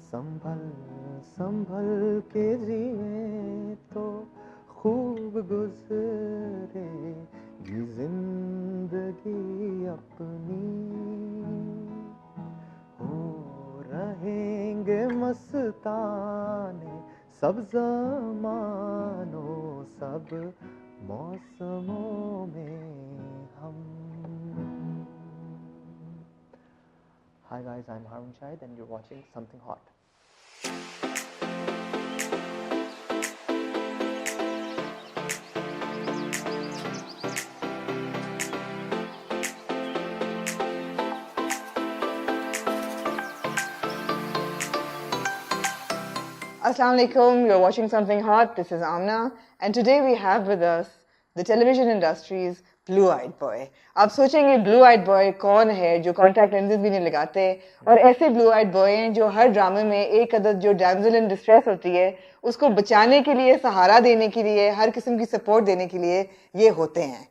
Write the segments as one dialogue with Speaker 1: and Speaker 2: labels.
Speaker 1: संभल संभल के जिए तो खूब गुजरेगी जिंदगी अपनी, हो रहेंगे मस्ताने सब ज़मानों सब मौसमों में हम. Hi guys, I'm Harun Shahid and you're watching Something Hot.
Speaker 2: Assalamu alaikum, you're watching Something Hot. This is Amna, and today we have with us the television industry's blue-eyed boy. आप सोचेंगे blue-eyed boy कौन है जो contact lenses भी नहीं लगाते और ऐसे blue-eyed boy हैं जो हर ड्रामे में एक अदद जो damsel in distress होती है उसको बचाने के लिए, सहारा देने के लिए, हर किस्म की support देने के लिए ये होते हैं.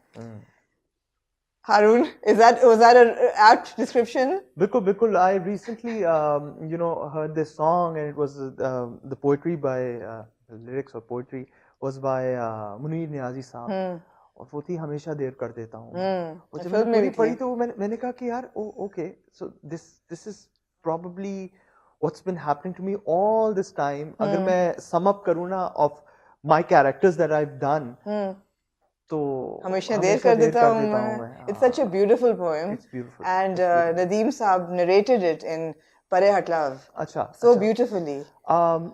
Speaker 2: Harun, was that an apt description?
Speaker 1: Bilkul. I recently, heard this song, and it was the poetry by the lyrics or poetry was by Munir Niazi साहब. और वो थी हमेशा देर कर देता हूँ. और जब मैंने पूरी पढ़ी तो मैंने कहा कि यार, okay, so this is probably what's been happening to me all this time. अगर मैं sum up करूँ ना of my characters that I've done. तो
Speaker 2: हमेशा देर कर देता हूँ मैं. It's such a beautiful poem.
Speaker 1: It's beautiful.
Speaker 2: And Nadeem Saab narrated it in Pare Hatlav.
Speaker 1: अच्छा.
Speaker 2: So beautifully.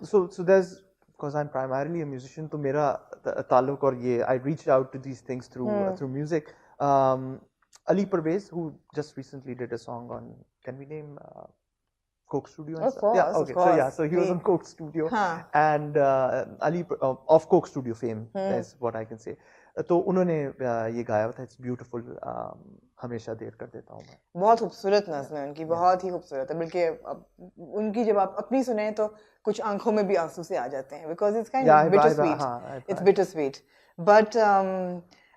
Speaker 1: So there's, because I'm primarily a musician, तो मेरा ताल्लुक और ये I reached out to these things through music. Ali Parvez, who just recently did a song on, can we name Coke Studio and
Speaker 2: of
Speaker 1: stuff?
Speaker 2: Course,
Speaker 1: yeah, okay.
Speaker 2: Of course.
Speaker 1: So he was on Coke Studio, and Ali of Coke Studio fame. That's what I can say. तो उन्होंने ये गाया था. It's beautiful. हमेशा देर कर देता हूँ मैं.
Speaker 2: बहुत खूबसूरत नज़्म है उनकी, बहुत ही खूबसूरत है. बल्कि उनकी जब आप अपनी सुने तो कुछ आंखों में भी आंसू से आ जाते हैं. Because it's kind of bittersweet. It's bittersweet. But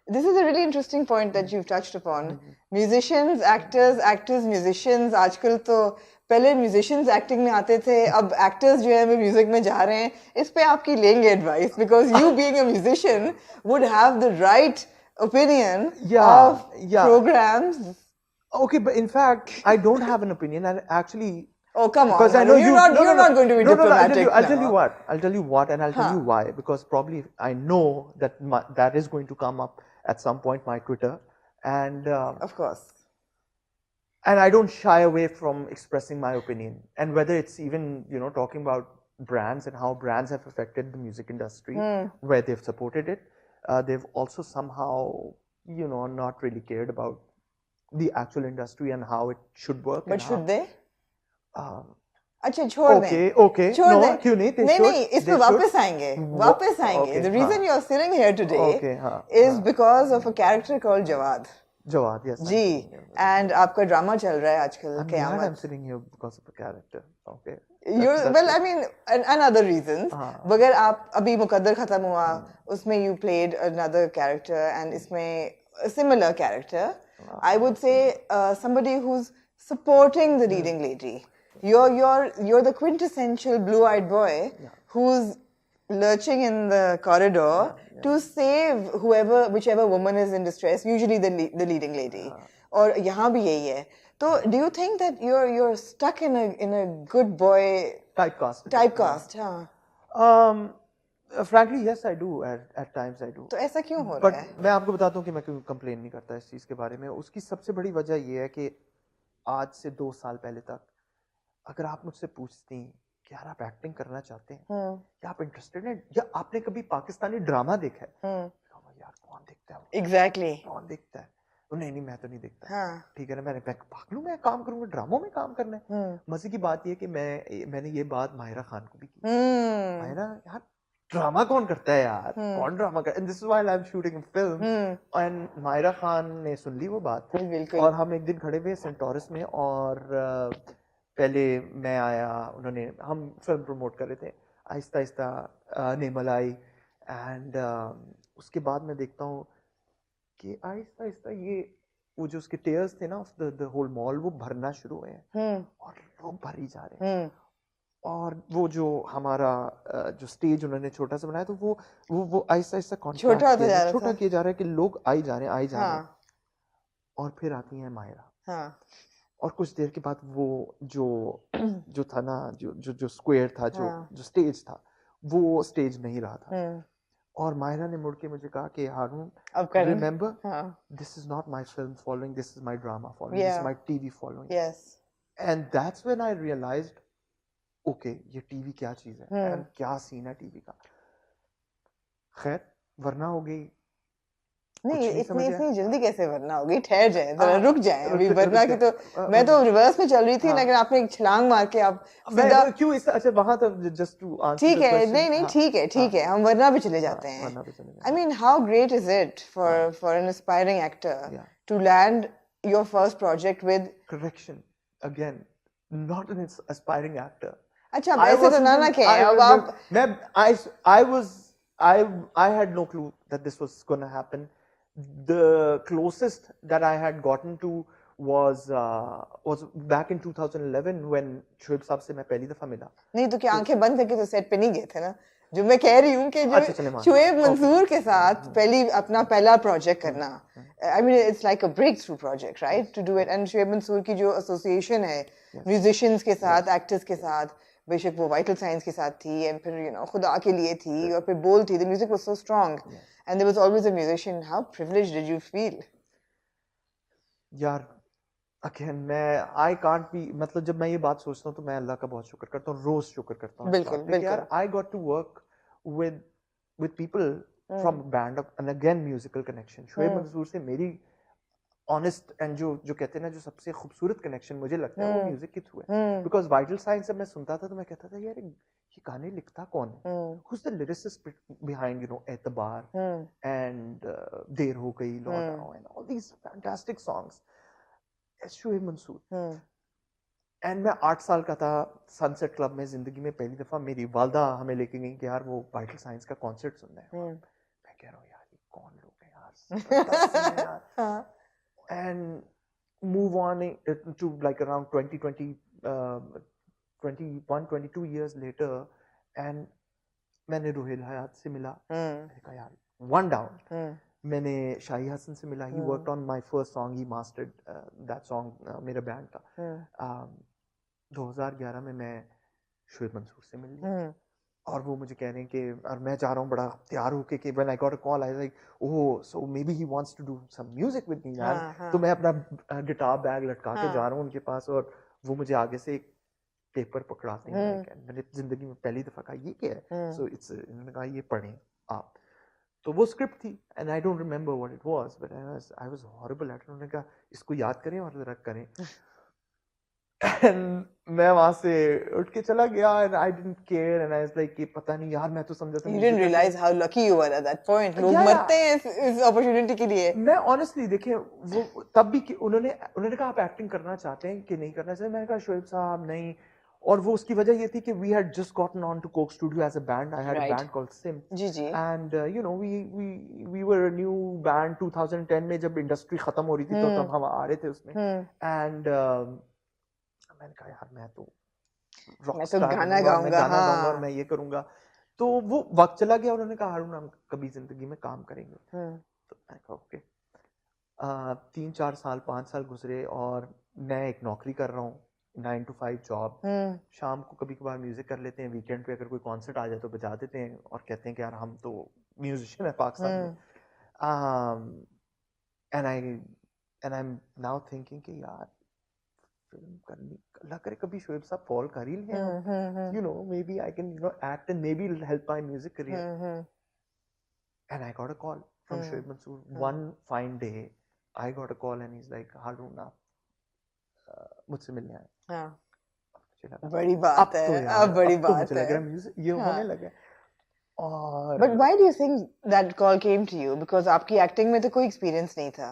Speaker 2: this is a really interesting point that you've touched upon. Musicians, actors, musicians. आजकल तो पहले musicians acting में आते थे, अब actors जो है वो music में जा रहे हैं. इस पे आपकी लेंगे advice, because you being a musician would have the right opinion of programs.
Speaker 1: Okay, but in fact, I don't have an opinion. I actually.
Speaker 2: Oh, come on.
Speaker 1: Because I know
Speaker 2: you're not going to be diplomatic.
Speaker 1: I'll tell you what, and I'll tell you why. Because probably I know that that is going to come up at some point, my Twitter. And
Speaker 2: of course.
Speaker 1: And I don't shy away from expressing my opinion. And whether it's even, talking about brands and how brands have affected the music industry, where they've supported it. They've also somehow, not really cared about the actual industry and how it should work.
Speaker 2: But should they? अच्छा
Speaker 1: छोड़ दें. Okay. No, क्यों नहीं?
Speaker 2: नहीं, इस पे वापस आएंगे. The reason you're sitting here today is because of a character called Jawad.
Speaker 1: Jawad, yes.
Speaker 2: जी. And आपका ड्रामा चल रहा है आजकल क़यामत.
Speaker 1: I'm sitting here because of a character. Okay.
Speaker 2: Well, I mean, and other reasons. बगैर आप अभी मुकद्दर खत्म हुआ, उसमें you played another character, and इसमें a similar character. I would say somebody who's supporting the leading lady. You're the quintessential blue-eyed boy who's lurching in the corridor to save whichever woman is in distress, usually the leading lady. और यहाँ भी यही है. So, do you think that you're stuck in a good boy typecast?
Speaker 1: Frankly, yes, I do. At times, I do.
Speaker 2: तो ऐसा क्यों हो रहा है?
Speaker 1: But मैं आपको बताता हूँ कि मैं क्यों complain नहीं करता इस चीज़ के बारे में. उसकी सबसे बड़ी वजह ये है कि आज से 2 साल पहले तक अगर आप मुझसे पूछती कि यार आप एक्टिंग करना चाहते हैं या आप इंटरेस्टेड हैं या आपने कभी पाकिस्तानी ड्रामा देखा है, यार कौन देखता है?
Speaker 2: Exactly.
Speaker 1: कौन देखता है? नहीं, मैं तो नहीं देखता. ठीक है ना, मैं भाग लूं, मैं काम करूंगा, ड्रामों में काम करना है. मजे की बात ये कि मैंने ये बात माहिरा खान को भी की. माहिरा, यार ड्रामा कौन करता है यार? कौन ड्रामा करता है? And this is while I'm shooting a film. And Mahira Khan ने सुन ली वो बात. और हम एक दिन खड़े हुए सेंटोरस में और पहले मैं आया, हम फिल्म प्रमोट कर रहे थे. आहिस्ता आहिस्ता नेमल आई एंड उसके बाद मैं देखता हूँ कि आहिस्ता आहिस्ता ये वो जो उसके टेयर्स थे ना ऑफ द होल मॉल वो भरना शुरू हुए हैं और लोग भर ही जा रहे हैं. और वो जो हमारा जो स्टेज उन्होंने छोटा सा बनाया, तो वो आहिस्ता आहिस्ता
Speaker 2: छोटा होता जा रहा
Speaker 1: छोटा
Speaker 2: था।
Speaker 1: किया जा रहा है कि लोग आई जा रहे हैं
Speaker 2: हाँ,
Speaker 1: और फिर आती हैं मायरा,
Speaker 2: हाँ,
Speaker 1: और कुछ देर के बाद वो जो जो था ना, जो स्क्वायर था,
Speaker 2: हाँ,
Speaker 1: जो स्टेज था, वो स्टेज नहीं रहा था।
Speaker 2: हम्म,
Speaker 1: और मायरा ने मुड़ के मुझे कहा कि हारून,
Speaker 2: अब कर
Speaker 1: रिमेंबर,
Speaker 2: हाँ,
Speaker 1: this is not my film following, this is my drama following, this is
Speaker 2: yeah,
Speaker 1: my TV following.
Speaker 2: yes,
Speaker 1: And that's when I realized, okay, ये टीवी क्या चीज है and क्या सीन है टीवी का। खैर, वरना हो गई,
Speaker 2: नहीं
Speaker 1: कुछ नहीं समझ आया।
Speaker 2: इतनी जल्दी कैसे वरना होगी, ठहर जाए जरा,
Speaker 1: आ,
Speaker 2: रुक जाए अभी,
Speaker 1: रुक
Speaker 2: वरना की तो
Speaker 1: जाए।
Speaker 2: मैं तो रिवर्स में चल रही थी,
Speaker 1: हाँ।
Speaker 2: लेकिन आपने एक छलांग मार के आप
Speaker 1: मैं
Speaker 2: सीधा,
Speaker 1: क्यों इस अच्छा वहां तक, जस्ट टू आंसर
Speaker 2: ठीक
Speaker 1: द
Speaker 2: है,
Speaker 1: क्वेश्चन।
Speaker 2: नहीं नहीं, ठीक है, हम वरना पे चले जाते हैं।
Speaker 1: वरना पे चले जाते
Speaker 2: I mean, how great is it for an aspiring actor to land your first project with
Speaker 1: correction again, not an aspiring actor.
Speaker 2: अच्छा, अब ऐसे तो ना कहें, अब आप
Speaker 1: I had no clue that this was going to happen. The closest that I had gotten to was back in 2011 when Shoaib साहब से मैं पहली दफा मिला।
Speaker 2: नहीं तो क्या आंखें बंद करके तो सेट पे नहीं गए थे ना? जो मैं कह रही हूँ कि जो शोएब मंसूर के साथ अपना पहला प्रोजेक्ट करना, I mean it's like a breakthrough project, right? To do it, and Shoaib Mansoor की जो एसोसिएशन है म्यूजिशियंस के साथ, एक्टर्स के साथ, बेशक वो वाइटल साइंस के साथ थी, एंड फिर खुदा के लिए थी, और फिर बोल थी, the music was so strong, and there was always a musician. How privileged did you feel?
Speaker 1: यार अगेन I can't be, मतलब जब मैं ये बात सोचता हूँ तो मैं अल्लाह का बहुत शुक्र करता हूँ, रोज शुक्र करता हूँ।
Speaker 2: बिल्कुल
Speaker 1: यार I got to work with people from a band of, and again musical connection. Shoaib Mansoor से मेरी ऑनेस्ट एंड जो कहते हैं ना, जो सबसे खूबसूरत कनेक्शन मुझे लगता है वो म्यूजिक के थ्रू है। बिकॉज वाइटल साइंस जब मैं सुनता था तो मैं कहता था यार ये गाने लिखता कौन है, who's the lyricist behind एतबार and देर हो गई, लौट आओ and all these fantastic songs. Shoaib Mansoor. And मैं 8 साल का था, सनसेट क्लब में जिंदगी में पहली दफा मेरी वालदा हमें लेके गई कि यार वो वाइटल साइंस का कॉन्सर्ट सुनना है। मैं कह रहा हूँ यार ये कौन लोग हैं यार, and move on to like around 22 years later, and मैंने रोहिल हयात से मिला, मैंने कहा यार one down। मैंने शाही हसन से मिला, he worked on my first song, he mastered that song, मेरा बैंड था। 2011 में मैं शोएब मंसूर से मिल लिया, और वो मुझे कह रहे हैं कि, और मैं जा रहा हूँ बड़ा तैयार होके कि when I got a call I was like, oh so maybe he wants to do some music with me यार। तो मैं अपना गिटार बैग लटका के जा रहा हूँ उनके पास, और वो मुझे आगे से एक पेपर पकड़ाते हैं। मैंने जिंदगी में पहली दफा कहा ये क्या है, सो इट्स, इन्होंने कहा ये पढ़ें आप। तो वो स्क्रिप्ट थी and I don't remember what it was, but I was horrible at it. उन्होंने कहा इसको याद करें और जरा करें। And मैं वहां से उठ के चला गया, and I didn't care, and I was like कि पता नहीं यार, मैं तो समझा था।
Speaker 2: You didn't realize how lucky you were at that point. लोग मरते हैं इस opportunity के लिए।
Speaker 1: मैं honestly देखिए वो तब भी कि उन्होंने कहा आप एक्टिंग करना चाहते हैं कि नहीं करना चाहते, मैंने कहा शोएब साहब नहीं, और वो उसकी वजह ये थी कि we had just gotten on to Coke Studio as a band. I had a band called Sim.
Speaker 2: Ji ji.
Speaker 1: And you know we were a new band 2010 में, जब इंडस्ट्री खत्म हो रही थी तो तब हम आ रहे थे उसमें, and मैंने कहा यार मैं तो
Speaker 2: गाना गाऊंगा,
Speaker 1: और मैं ये करूंगा। तो वो वक्त चला गया, उन्होंने कहा हारून हम कभी जिंदगी में काम करेंगे। तो मैंने कहा ओके। 3-4 साल 5 साल गुजरे, और मैं एक नौकरी कर रहा हूँ, 9 to 5 जॉब। शाम को कभी कभार म्यूजिक कर लेते हैं, वीकेंड पे अगर कोई कॉन्सर्ट आ जाए तो बजा देते हैं, और कहते हैं कि यार हम तो म्यूजिशियन है पाकिस्तान में। And I am now thinking कि यार फिल्म करनी, अल्लाह करे कभी शोएब साहब कॉल कर ही लें, you know maybe I can act and maybe it'll help my music career। and I got a call from Shoaib Mansoor one fine day। I got a call and he's like हारून आप मुझसे मिलने आए।
Speaker 2: बड़ी बात है, अब बड़ी बात है,
Speaker 1: मुझे लग रहा है म्यूजिक ये होने लगा। और
Speaker 2: but why do you think that call came to you? Because आपकी एक्टिंग में तो कोई एक्सपीरियंस नहीं था।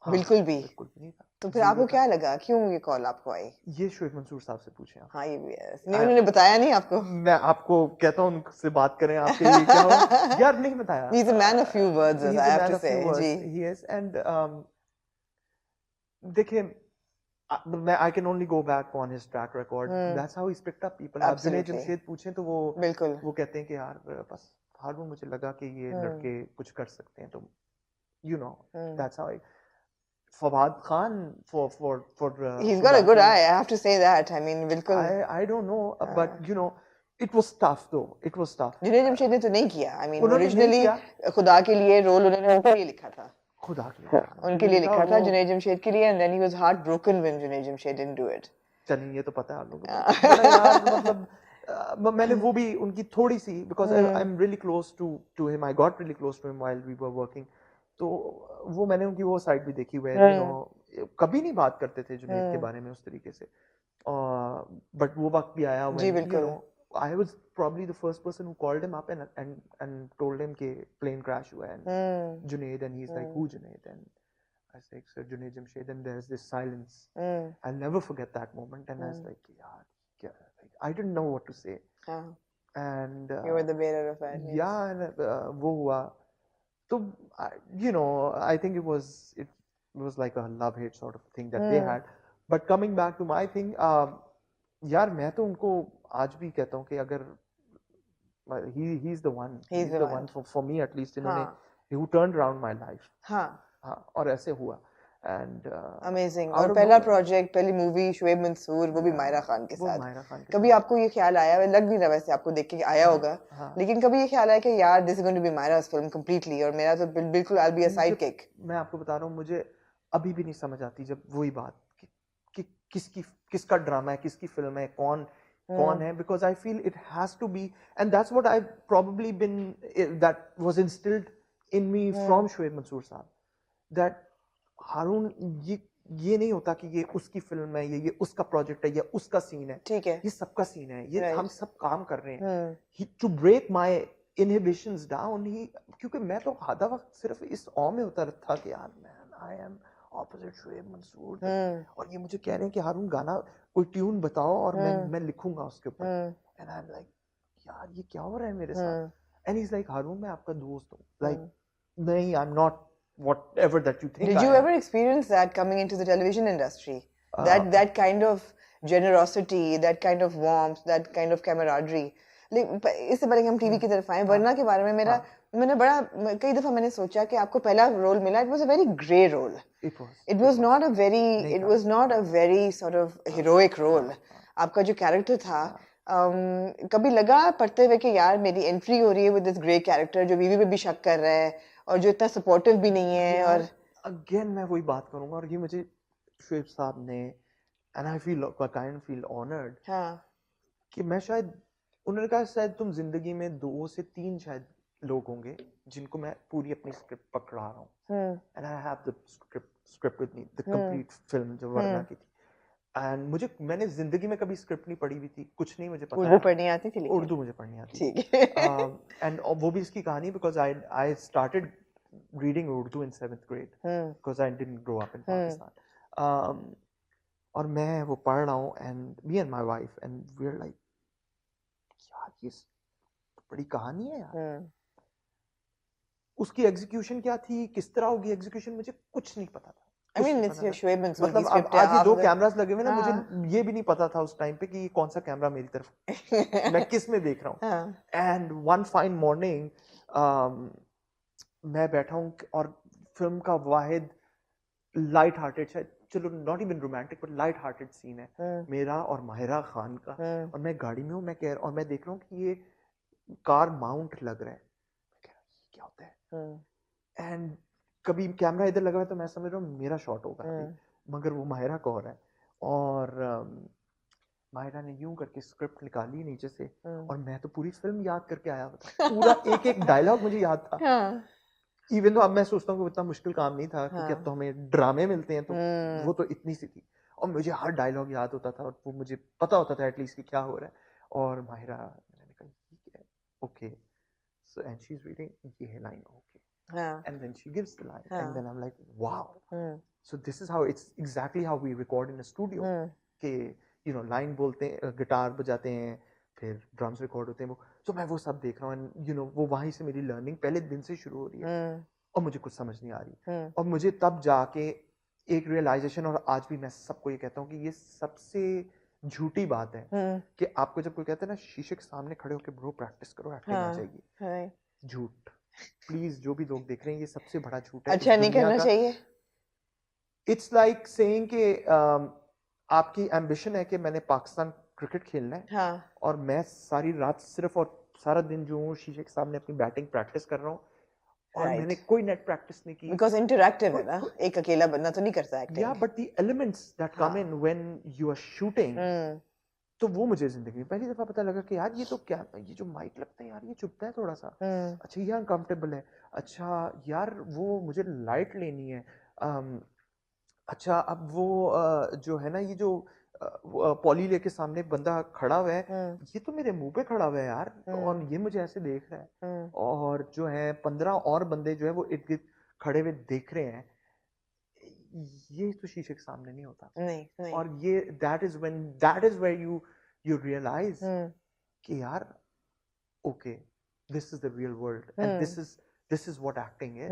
Speaker 2: बिल्कुल भी नहीं था। तो फिर आपको क्या लगा, क्यों ये कॉल आपको आई?
Speaker 1: ये शोएब मंसूर साहब से पूछे आप।
Speaker 2: हाँ ये भी है, नहीं उन्होंने बताया नहीं आपको?
Speaker 1: मैं आपको कहता हूँ उनसे बात करें, आपके लिए क्या हो यार, नहीं बताया।
Speaker 2: He's a man of few words, as I have to say। Ji.
Speaker 1: He is, and देखिए I can only go back on his track record. That's how he's picked up people. आप जुनैद जमशेद पूछें तो वो कहते हैं कि यार बस हारून मुझे लगा कि ये लड़के कुछ कर सकते हैं, तो you know that's how Fawad Khan for
Speaker 2: he's got a good eye, I have to say that. I mean बिल्कुल
Speaker 1: I don't know, but you know it was tough though. It was tough.
Speaker 2: Junaid Jamshed ने तो नहीं किया. I mean originally खुदा के लिए role उन्होंने उनके लिए लिखा था.
Speaker 1: खुदा के लिए
Speaker 2: उनके लिए लिखा था जुनैद जमशेद के लिए, and then he was heartbroken when Junaid Jamshed didn't do it.
Speaker 1: चलिए ये तो पता है आप लोगों को. मतलब मैंने वो भी उनकी थोड़ी सी, because I'm really close to him. I got really close to him while we were working. तो वो मैंने उनकी वो साइड भी देखी हुई है. You know कभी नहीं बात करते थे जुनैद के बारे में उस तरीके से. But वो वक्त भी आया when you know I was probably the first person who called him up and told him कि plane crash हुआ है and Junaid, and he's like, who Junaid? And I was like, sir, Junaid Jamshed. And there's this silence. I'll never forget that moment. And I was like, yaar, I didn't know what to say. And
Speaker 2: you were the bearer of bad news.
Speaker 1: Yeah, and वो हुआ. So you know, I think it was like a love-hate sort of thing that they had. But coming back to my thing, यार मैं तो उनको आज भी कहता हूँ कि अगर he's the one for me at least, इन्होंने who turned around my life. हाँ और ऐसे हुआ. And
Speaker 2: amazing. और पहला प्रोजेक्ट, पहली मूवी शुएब मंसूर, वो भी मायरा खान के साथ. कभी आपको ये ख्याल आया, लग नहीं रहा वैसे आपको देख के आया होगा, लेकिन कभी ये ख्याल आया कि यार this is going to be Myra's film completely और मेरा तो बिल्कुल I'll be a sidekick.
Speaker 1: मैं आपको बता रहा हूँ, मुझे अभी भी नहीं समझ आती जब वही बात कि किसका ड्रामा है, किसकी फिल्म है, कौन है, because I feel it has to be, and that's what I've probably been, that was instilled in me from Shoaib Mansoor साहब, that हारून ये नहीं होता कि ये उसकी फिल्म है, ये उसका प्रोजेक्ट है, ये उसका सीन है,
Speaker 2: ठीक है,
Speaker 1: ये सबका सीन है, ये हम सब काम कर रहे हैं. To break my inhibitions down, क्योंकि मैं तो आधा वक्त सिर्फ इस ऑ में होता था कि यार man, I am opposite Shoaib Mansoor, और ये मुझे कह रहे हैं कि हारून गाना कोई ट्यून बताओ और मैं लिखूंगा उसके ऊपर. And I'm like, यार ये क्या हो रहा है मेरे साथ? And he's like, हारून मैं आपका दोस्त हूँ. Like, नहीं, I'm not whatever that you think.
Speaker 2: Did you ever experience that coming into the television industry? That kind of generosity, that kind of warmth, that kind of camaraderie. इससे पहले कि हम TV की तरफ आए, वरना के बारे में मैंने कई दफा मैंने सोचा कि आपको पहला रोल मिला, it was a very grey role. It was not a very sort of heroic role. आपका जो कैरेक्टर था, कभी लगा पढ़ते हुए कि यार मेरी एंट्री हो रही है with this grey character जो बीवी पे भी शक कर रहा है और जो इतना सपोर्टिव भी नहीं है. और
Speaker 1: अगेन मैं वही बात करूंगा, और ये मुझे शुएब साहब ने, and I feel honored, कि मैं शायद, उन्होंने कहा शायद तुम जिंदगी में 2 से 3 शायद लोग होंगे जिनको मैं पूरी अपनी स्क्रिप्ट पकड़ा रहा हूँ. and I have the script with me, the complete film जो वरना की थी. and मैंने जिंदगी में कभी स्क्रिप्ट नहीं पढ़ी हुई थी, कुछ नहीं मुझे पता.
Speaker 2: उर्दू पढ़नी आती थी?
Speaker 1: उर्दू मुझे पढ़नी आती थी. and वो भी इसकी कहानी, because I started reading Urdu in 7th grade because I didn't grow up in Pakistan. और मैं वो पढ़ रहा हूँ, and me and my wife, and we're like, यार ये बड़ी कहानी है यार. उसकी एग्जीक्यूशन क्या थी, किस तरह होगी एग्जीक्यूशन, मुझे कुछ नहीं पता था.
Speaker 2: I mean, it's your Shoaib Mansoor की
Speaker 1: स्क्रिप्ट है. आज ये 2 कैमरास लगे हुए ना, मुझे ये भी नहीं पता था उस टाइम पे कि ये कौन सा कैमरा मेरी तरफ मैं किस में देख रहा हूँ. एंड वन फाइन मॉर्निंग मैं बैठा हूँ और फिल्म का वाहिद लाइट हार्टेड, शायद चलो not even romantic but light hearted scene है मेरा और माहिरा खान का. और मैं गाड़ी में हूँ, और मैं देख रहा हूँ कि ये कार माउंट लग रहा है. क्या होता है? एंड कभी कैमरा इधर लगा हुआ है तो मैं समझ रहा हूँ मेरा शॉट होगा, मगर वो माहिरा का हो रहा है. और माहिरा ने यूं करके स्क्रिप्ट निकाली नीचे से, और मैं तो पूरी फिल्म याद करके आया था. पूरा एक डायलॉग मुझे याद था. इवन तो अब मैं सोचता हूँ कि इतना मुश्किल काम नहीं था, क्योंकि अब तो हमें ड्रामे मिलते हैं, तो वो तो इतनी सी थी, और मुझे हर डायलॉग याद होता था, और वो मुझे पता होता था एटलीस्ट कि क्या हो रहा है. और माहिरा, मैंने कहा ठीक है, okay, so and she is reading, ये है line, okay, and then she gives the line, and then I'm like, wow, so this is how, it's exactly how we record in a studio, कि you know line बोलते हैं, guitar बजाते हैं, फिर drums record होते हैं, वो so मैं वो सब देख रहा हूँ, and you know वो वहीं से मेरी लर्निंग पहले दिन से शुरू हो रही है, और मुझे कुछ समझ नहीं आ रही. और मुझे तब जाके एक रियलाइजेशन, और आज भी मैं सबको ये कहता हूँ कि ये सबसे झूठी बात है कि आपको जब कोई कहता है ना शीशे के सामने खड़े होकर ब्रो प्रैक्टिस करो, एक्टिंग आ जाएगी, झूठ। प्लीज जो भी लोग देख रहे हैं, ये सबसे बड़ा झूठ है।
Speaker 2: अच्छा नहीं करना चाहिए।
Speaker 1: इट्स लाइक सेइंग कि आपकी एम्बिशन है कि मैंने पाकिस्तान क्रिकेट खेलना है,
Speaker 2: हाँ।
Speaker 1: और मैं सारी रात सिर्फ और सारा दिन जो हूँ शीशे के सामने अपनी बैटिंग प्रैक्टिस कर रहा हूँ, और मैंने कोई नेट प्रैक्टिस नहीं की।
Speaker 2: बिकॉज़ इंटरैक्टिव है ना, एक अकेला बंदा तो नहीं करता एक्टिंग।
Speaker 1: या but the elements that come in when you are shooting, तो वो मुझे जिंदगी में पहली दफा पता लगा कि यार ये तो क्या, ये जो माइक लगता है यार ये चुभता है थोड़ा सा, अच्छा ये अनकंफर्टेबल है, अच्छा यार वो मुझे लाइट लेनी है, अच्छा अब वो जो है ना ये जो पॉली लेके सामने बंदा खड़ा हुआ है, ये तो मेरे मुंह पे खड़ा हुआ है यार, और ये मुझे ऐसे देख रहा है, और जो है 15 और बंदे जो है वो इर्द गिर्द खड़े हुए देख रहे हैं, ये तो शीशे के सामने नहीं होता।
Speaker 2: नहीं।
Speaker 1: और ये that is where you realize कि यार okay, this is the real world, and this is what acting is.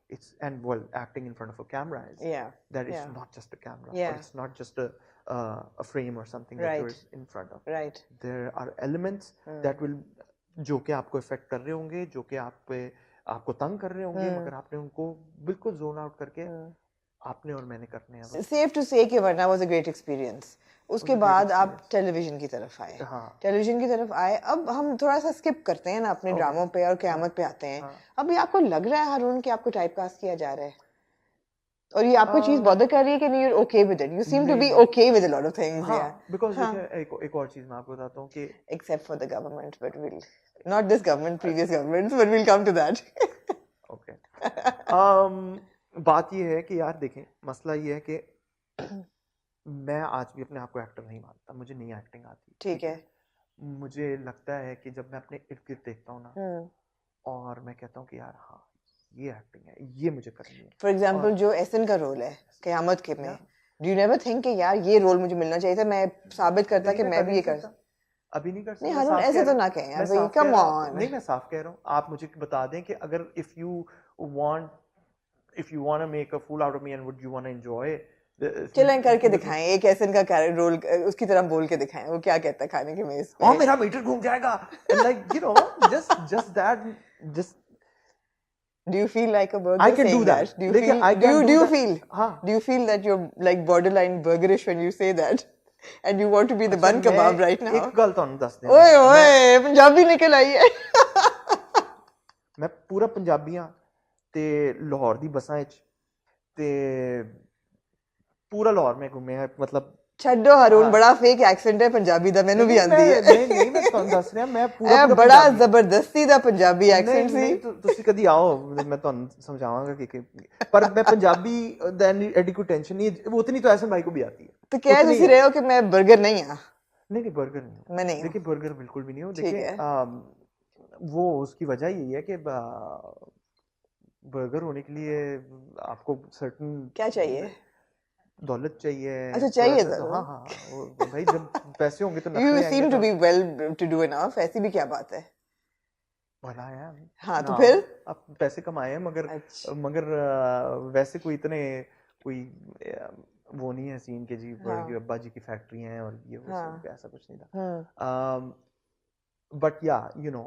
Speaker 1: It's, and well, acting in front of a camera is.
Speaker 2: Yeah.
Speaker 1: That it's not just a camera.
Speaker 2: Yeah.
Speaker 1: Or it's not just a frame or something that you're in front of.
Speaker 2: Right.
Speaker 1: There are elements that will, जो कि आपको effect कर रहे होंगे, जो कि आपको तंग कर रहे होंगे, मगर आपने उनको बिल्कुल जोन आउट करके आपने और मैंने करने हैं।
Speaker 2: सेफ टू से कि वरना वाज अ ग्रेट एक्सपीरियंस। उसके बाद आप टेलीविजन की तरफ आए। टेलीविजन की तरफ आए, अब हम थोड़ा सा स्किप करते हैं ना अपने ड्रामों पे और क़यामत पे आते हैं। अभी आपको लग रहा है हारून कि आपको टाइपकास्ट किया जा रहा है, और ये आपको चीज बॉदर कर रही है कि नहीं, you are okay with it, you seem to be okay with a lot of things. या
Speaker 1: बिकॉज़ एक और चीज मैं आपको बताता हूं कि
Speaker 2: except for the government, but will not this government, previous governments, but will come to that.
Speaker 1: Okay. बात ये है कि यार देखें, मसला ये है कि मैं आज भी अपने आप को एक्टर नहीं मानता, मुझे नहीं एक्टिंग आती।
Speaker 2: ठीक है।
Speaker 1: मुझे लगता है कि जब मैं अपने इर्द गिर्द देखता हूँ ना, और मैं कहता हूँ कि यार हाँ ये एक्टिंग है, ये मुझे करनी है।
Speaker 2: फॉर एग्जाम्पल जो एहसन का रोल है क़यामत के में, डू यू नेवर थिंक कि यार ये रोल मुझे मिलना चाहिए था, मैं साबित करता कि मैं भी ये कर सकता?
Speaker 1: अभी नहीं कर सकता।
Speaker 2: नहीं हारून ऐसे तो ना कहें यार भाई, कम ऑन।
Speaker 1: नहीं, मैं साफ कह रहा हूँ, आप मुझे बता दें कि अगर if you want to make a fool out of me and would you want to enjoy,
Speaker 2: चलें करके दिखाएं एक ऐसे का कैरेक्टर रोल, उसकी तरह बोल के दिखाएं वो क्या कहता है खाने के मेज पे।
Speaker 1: मेरा मीटर घूम जाएगा, like you know, just that, just
Speaker 2: do you feel like a burger?
Speaker 1: I can do that.
Speaker 2: Do you feel that you're like borderline burgerish when you say that, and you want to be the bun kebab right now?
Speaker 1: एक गल तो दस दे,
Speaker 2: ओए पंजाबी निकल आई है।
Speaker 1: मैं पूरा पंजाबी हां ते लाहौर दी बसां विच ते पूरा लाहौर में घूमे हैं, मतलब
Speaker 2: छड्डो हारून, बड़ा फेक एक्सेंट है पंजाबी दा, मैनू भी आंदी है।
Speaker 1: नहीं मैं ਤੁਹਾਨੂੰ ਦੱਸ ਰਿਹਾ, ਮੈਂ ਪੂਰਾ
Speaker 2: बड़ा जबरदस्ती ਦਾ ਪੰਜਾਬੀ ਐਕਸੈਂਟ ਸੀ।
Speaker 1: ਤੁਸੀਂ ਕਦੀ ਆਓ, मैं ਤੁਹਾਨੂੰ समझाऊंगा कि पर मैं पंजाबी देन एडी कोई टेंशन नहीं है, वो उतनी तो ऐसे भाई को भी आती है।
Speaker 2: तो कह ਤੁਸੀਂ रहे हो कि मैं बर्गर नहीं हां?
Speaker 1: नहीं बर्गर नहीं,
Speaker 2: मैं नहीं।
Speaker 1: देखिए बर्गर बिल्कुल भी नहीं हो। देखिए वो उसकी वजह यही है कि बर्गर होने के लिए आपको सर्टन
Speaker 2: क्या चाहिए,
Speaker 1: दौलत चाहिए।
Speaker 2: अच्छा चाहिए
Speaker 1: तो हाँ वो भाई जब पैसे होंगे तो
Speaker 2: you seem to be well to do enough, ऐसी भी क्या बात है।
Speaker 1: भला है
Speaker 2: हाँ तो फिर
Speaker 1: आप पैसे कमाए हैं, मगर वैसे कोई इतने कोई वो नहीं है सीन के जी अब्बा जी की फैक्ट्री हैं और ये वो सब, ऐसा कुछ नहीं था। बट या you know,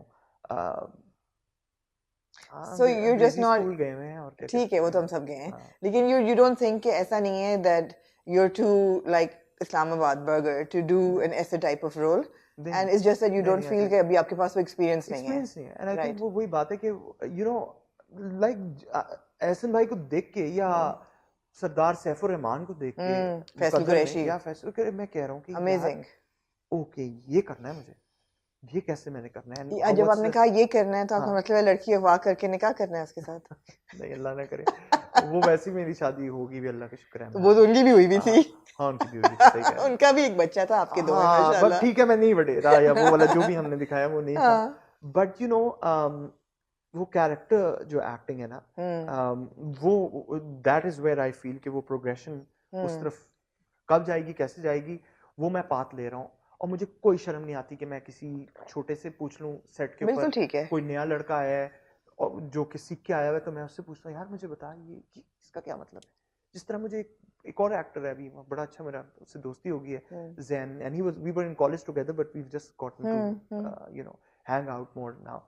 Speaker 2: so you're just not,
Speaker 1: गए हुए हैं, और
Speaker 2: ठीक है वो तो हम सब गए हैं, लेकिन you don't think कि ऐसा नहीं है that you're too like Islamabad burger to do an ऐसे type of role, and it's just that you don't feel कि अभी आपके पास वो experience नहीं है।
Speaker 1: and I think वो वही बात है कि you know like एहसन भाई को देख के या सरदार सैफुर रहमान को देख के,
Speaker 2: फैसल कुरैशी
Speaker 1: या फैसल कुरैशी, मैं कह रहा हूँ कि
Speaker 2: अमेजिंग,
Speaker 1: ओके ये करना है मुझे, ये कैसे मैंने करना है।
Speaker 2: जब आपने कहा ये करना है तो आपका मतलब है लड़की अगवा करके निकाह करना है उसके साथ?
Speaker 1: नहीं अल्लाह ना करे, वो वैसी मेरी शादी होगी भी, अल्लाह का शुक्र है।
Speaker 2: वो तो उनकी भी हुई भी थी।
Speaker 1: हाँ उनकी भी हुई थी, सही है।
Speaker 2: उनका भी एक बच्चा था, आपके दो हैं माशाल्लाह।
Speaker 1: ठीक है मैं नहीं वडेरा या वो वाला जो भी हमने दिखाया वो नहीं था, बट यू नो वो कैरेक्टर जो एक्टिंग है ना, वो that is where I feel कि वो प्रोग्रेशन उस तरफ कब जाएगी, कैसे जाएगी, वो मैं पाथ ले रहा हूँ। और मुझे कोई शर्म नहीं आती कि मैं किसी छोटे से पूछ लूं सेट के ऊपर, कोई नया लड़का आया है और जो कि सीख के आया है, तो मैं उससे पूछता हूँ यार मुझे बता ये इसका क्या मतलब है। जिस तरह मुझे एक और एक्टर है अभी, बड़ा अच्छा, मेरा उससे दोस्ती हो गई है, Jain, and we were in college together but we just gotten to you know hang out more now.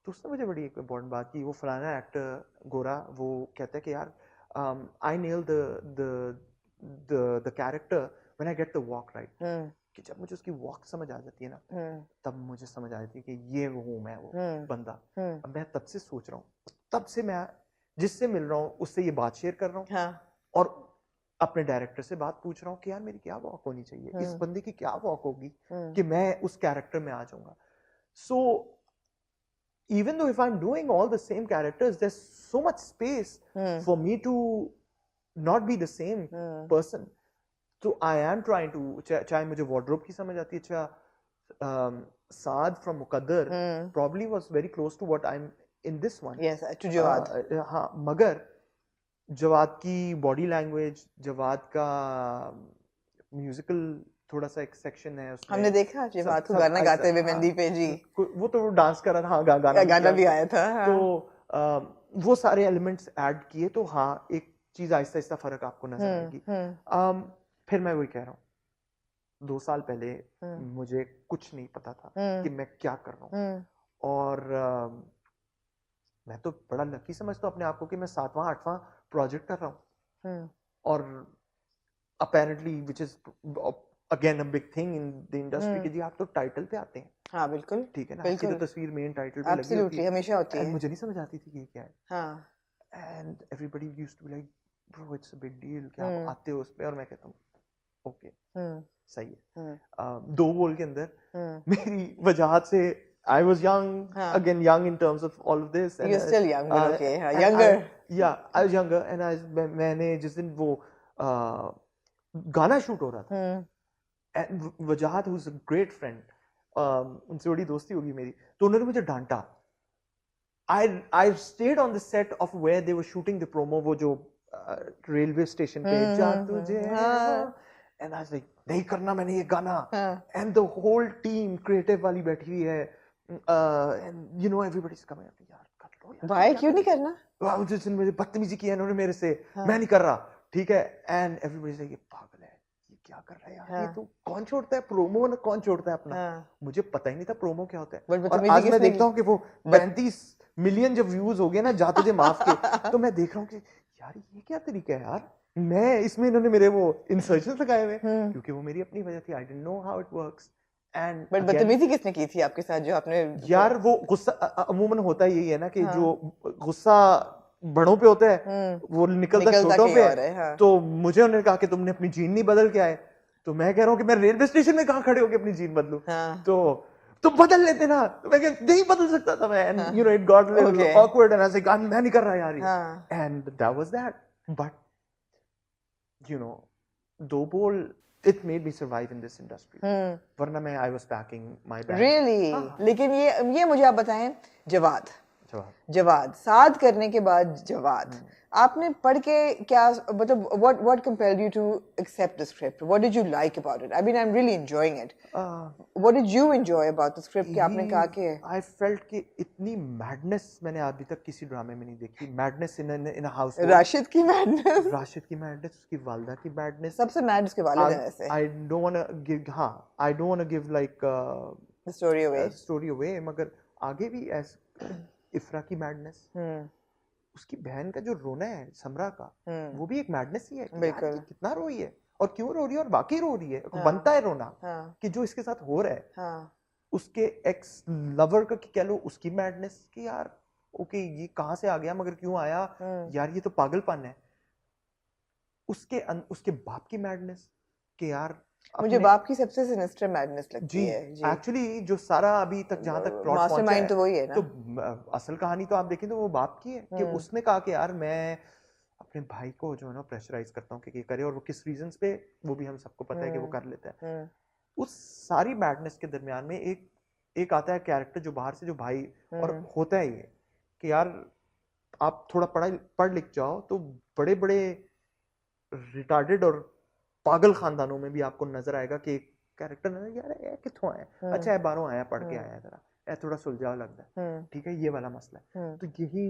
Speaker 1: तो उसने मुझे बड़ी एक इम्पोर्टेंट बात की, वो फलाना एक्टर गोरा, वो कहता है कि यार I nail the character when I get the walk right, कि जब मुझे उसकी वॉक समझ आ जाती है ना, तब मुझे समझ आ जाती है कि ये वो हूँ मैं, वो बंदा। अब मैं तब से सोच रहा हूँ, तब से मैं जिससे मिल रहा हूँ उससे ये बात शेयर कर रहा हूँ,
Speaker 2: हाँ.
Speaker 1: और अपने डायरेक्टर से बात पूछ रहा हूँ कि यार मेरी क्या वॉक होनी चाहिए, इस बंदे की क्या वॉक होगी कि मैं उस कैरेक्टर में आ जाऊंगा। सो even though if I'm doing all the same characters, there's so much space for me to not be the same person. So I am trying to, चाहे मुझे wardrobe की समझ आती है, Saad from Muqaddar probably was very close to what I'm in this one.
Speaker 2: Yes, to Jawad.
Speaker 1: हाँ, मगर जवाद की body language, Jawad का म्यूजिकल थोड़ा सा एक सेक्शन है उसमें,
Speaker 2: हमने देखा जवाद को गाना गाते हुए मेहंदी पे जी,
Speaker 1: वो तो डांस कर रहा था, हाँ गाना
Speaker 2: भी आया था, हाँ.
Speaker 1: तो वो सारे एलिमेंट्स ऐड किए, तो हाँ एक चीज आहिस्ता आहिस्ता फर्क आपको नजर आएगी। फिर मैं वही कह रहा हूँ, 2 साल पहले मुझे कुछ नहीं पता था कि मैं क्या कर रहा हूँ, और मैं तो बड़ा लकी समझता हूँ अपने आप को कि मैं 7वां 8वां प्रोजेक्ट कर रहा हूँ, और apparently which is again a big thing in the industry कि जी आप तो टाइटल पे आते हैं।
Speaker 2: हाँ बिल्कुल,
Speaker 1: ठीक है ना, आपकी तो तस्वीर मेन टाइटल पे लगी होती है,
Speaker 2: हमेशा होती है,
Speaker 1: मुझे नहीं समझ आती थी कि ये क्या है।
Speaker 2: हाँ.
Speaker 1: And everybody used to be like, bro it's a big deal कि आप आते हो उस पे, और मैं कहता हूँ ओके सही है। 2 बोल के अंदर मेरी वजहात से I was young, again young in terms of all of this.
Speaker 2: You're still young, but okay, younger.
Speaker 1: Yeah, I was younger, and मैंने जिस दिन वो गाना शूट हो रहा था, and वजहात who's a great friend, उनसे बड़ी दोस्ती होगी मेरी, तो उन्होंने मुझे डांटा। I stayed on the set of where they were shooting the promo, वो जो रेलवे स्टेशन पे जा तुझे, and I was like नहीं करना मैंने ये गाना, and the whole team creative वाली बैठी हुई है, and you know everybody's coming up, यार कर लो यार,
Speaker 2: Why क्यों नहीं करना?
Speaker 1: जिस दिन मुझे बदतमीजी की है उन्होंने मेरे से, मैं नहीं कर रहा, ठीक है, and everybody's like ये पागल है, ये क्या कर रहा है यार, ये तो कौन छोड़ता है प्रोमो ना, कौन छोड़ता है अपना, मुझे पता ही नहीं था प्रोमो क्या होता है, और आज मैं देखता हूँ कि वो 35 मिलियन जब व्यूज हो गए ना जा तुझे माफ के, तो मैं देख रहा हूँ कि यार ये क्या तरीका है यार, मैं इसमें इन्होंने मेरे वो इंसर्शंस लगाए हुए, क्योंकि वो मेरी अपनी वजह थी, I didn't know how it works. And
Speaker 2: but बदतमीजी किसने की थी आपके साथ जो आपने,
Speaker 1: यार वो गुस्सा अमूमन होता यही है ना कि जो गुस्सा बड़ों पे होता है वो निकलता छोटों पे, तो मुझे उन्होंने कहा कि तुमने अपनी जीन नहीं बदल के आए, तो मैं कह रहा हूँ कि मैं रेलवे स्टेशन में कहाँ खड़े होकर अपनी जीन बदलूं, तो बदल लेते ना, तो मैं नहीं बदल सकता था मैं, and you know it got little awkward, and I was like मैं नहीं कर रहा यार ये, and that was that, but you no दो बोल it made me survive in this industry, वरना मैं I was packing my bags.
Speaker 2: Really? लेकिन ये मुझे आप बताएं, जवाद साद करने के बाद जवाद आपने पढ़ के क्या, मतलब what compelled you to accept the script? What did you like about it? I mean, I'm really enjoying it. What did you enjoy about the script कि आपने कहा कि
Speaker 1: I felt कि इतनी madness मैंने अभी तक किसी ड्रामे में नहीं देखी, madness in a house.
Speaker 2: Rashid की madness,
Speaker 1: उसकी वालदा की madness,
Speaker 2: सबसे mad उसके वालिद हैं वैसे।
Speaker 1: I don't want to give like
Speaker 2: the story away,
Speaker 1: मगर आगे भी इफ्रा की मैडनेस, उसकी बहन का जो रोना है समरा का, वो भी एक मैडनेस ही है कि यार कितना रोई है और क्यों रो रही है और बाकी रो रही है, बनता है रोना कि जो इसके साथ हो रहा है, उसके एक्स लवर का कह लो उसकी मैडनेस कि यार ओके ये कहां से आ गया मगर क्यों आया यार, ये तो पागलपन है, उसके बाप की मैडनेस कि यार
Speaker 2: मुझे बाप की सबसे सिनिस्टर मैडनेस लगती है जी।
Speaker 1: एक्चुअली जो सारा अभी तक जहां तक प्लॉट पहुंचा है
Speaker 2: तो वही है ना,
Speaker 1: तो असल कहानी तो आप देखें तो वो बाप की है कि उसने कहा कि यार मैं अपने भाई को जो है ना प्रेशराइज करता हूँ कि ये करे, और वो किस रीजंस पे वो भी हम सबको पता है कि वो कर लेता है। उस सारी मैडनेस के दरमियान में एक आता है कैरेक्टर जो बाहर से जो भाई, और होता है ये कि यार आप थोड़ा पढ़ लिख जाओ तो बड़े बड़े रिटार्डेड और पागल खानदानों में भी आपको नजर आएगा कि एक कैरेक्टर यार किथों आया, अच्छा है बाहरों आया पढ़ के आया जरा थोड़ा सुलझाव लगता है, ठीक है ये वाला मसला है, तो यही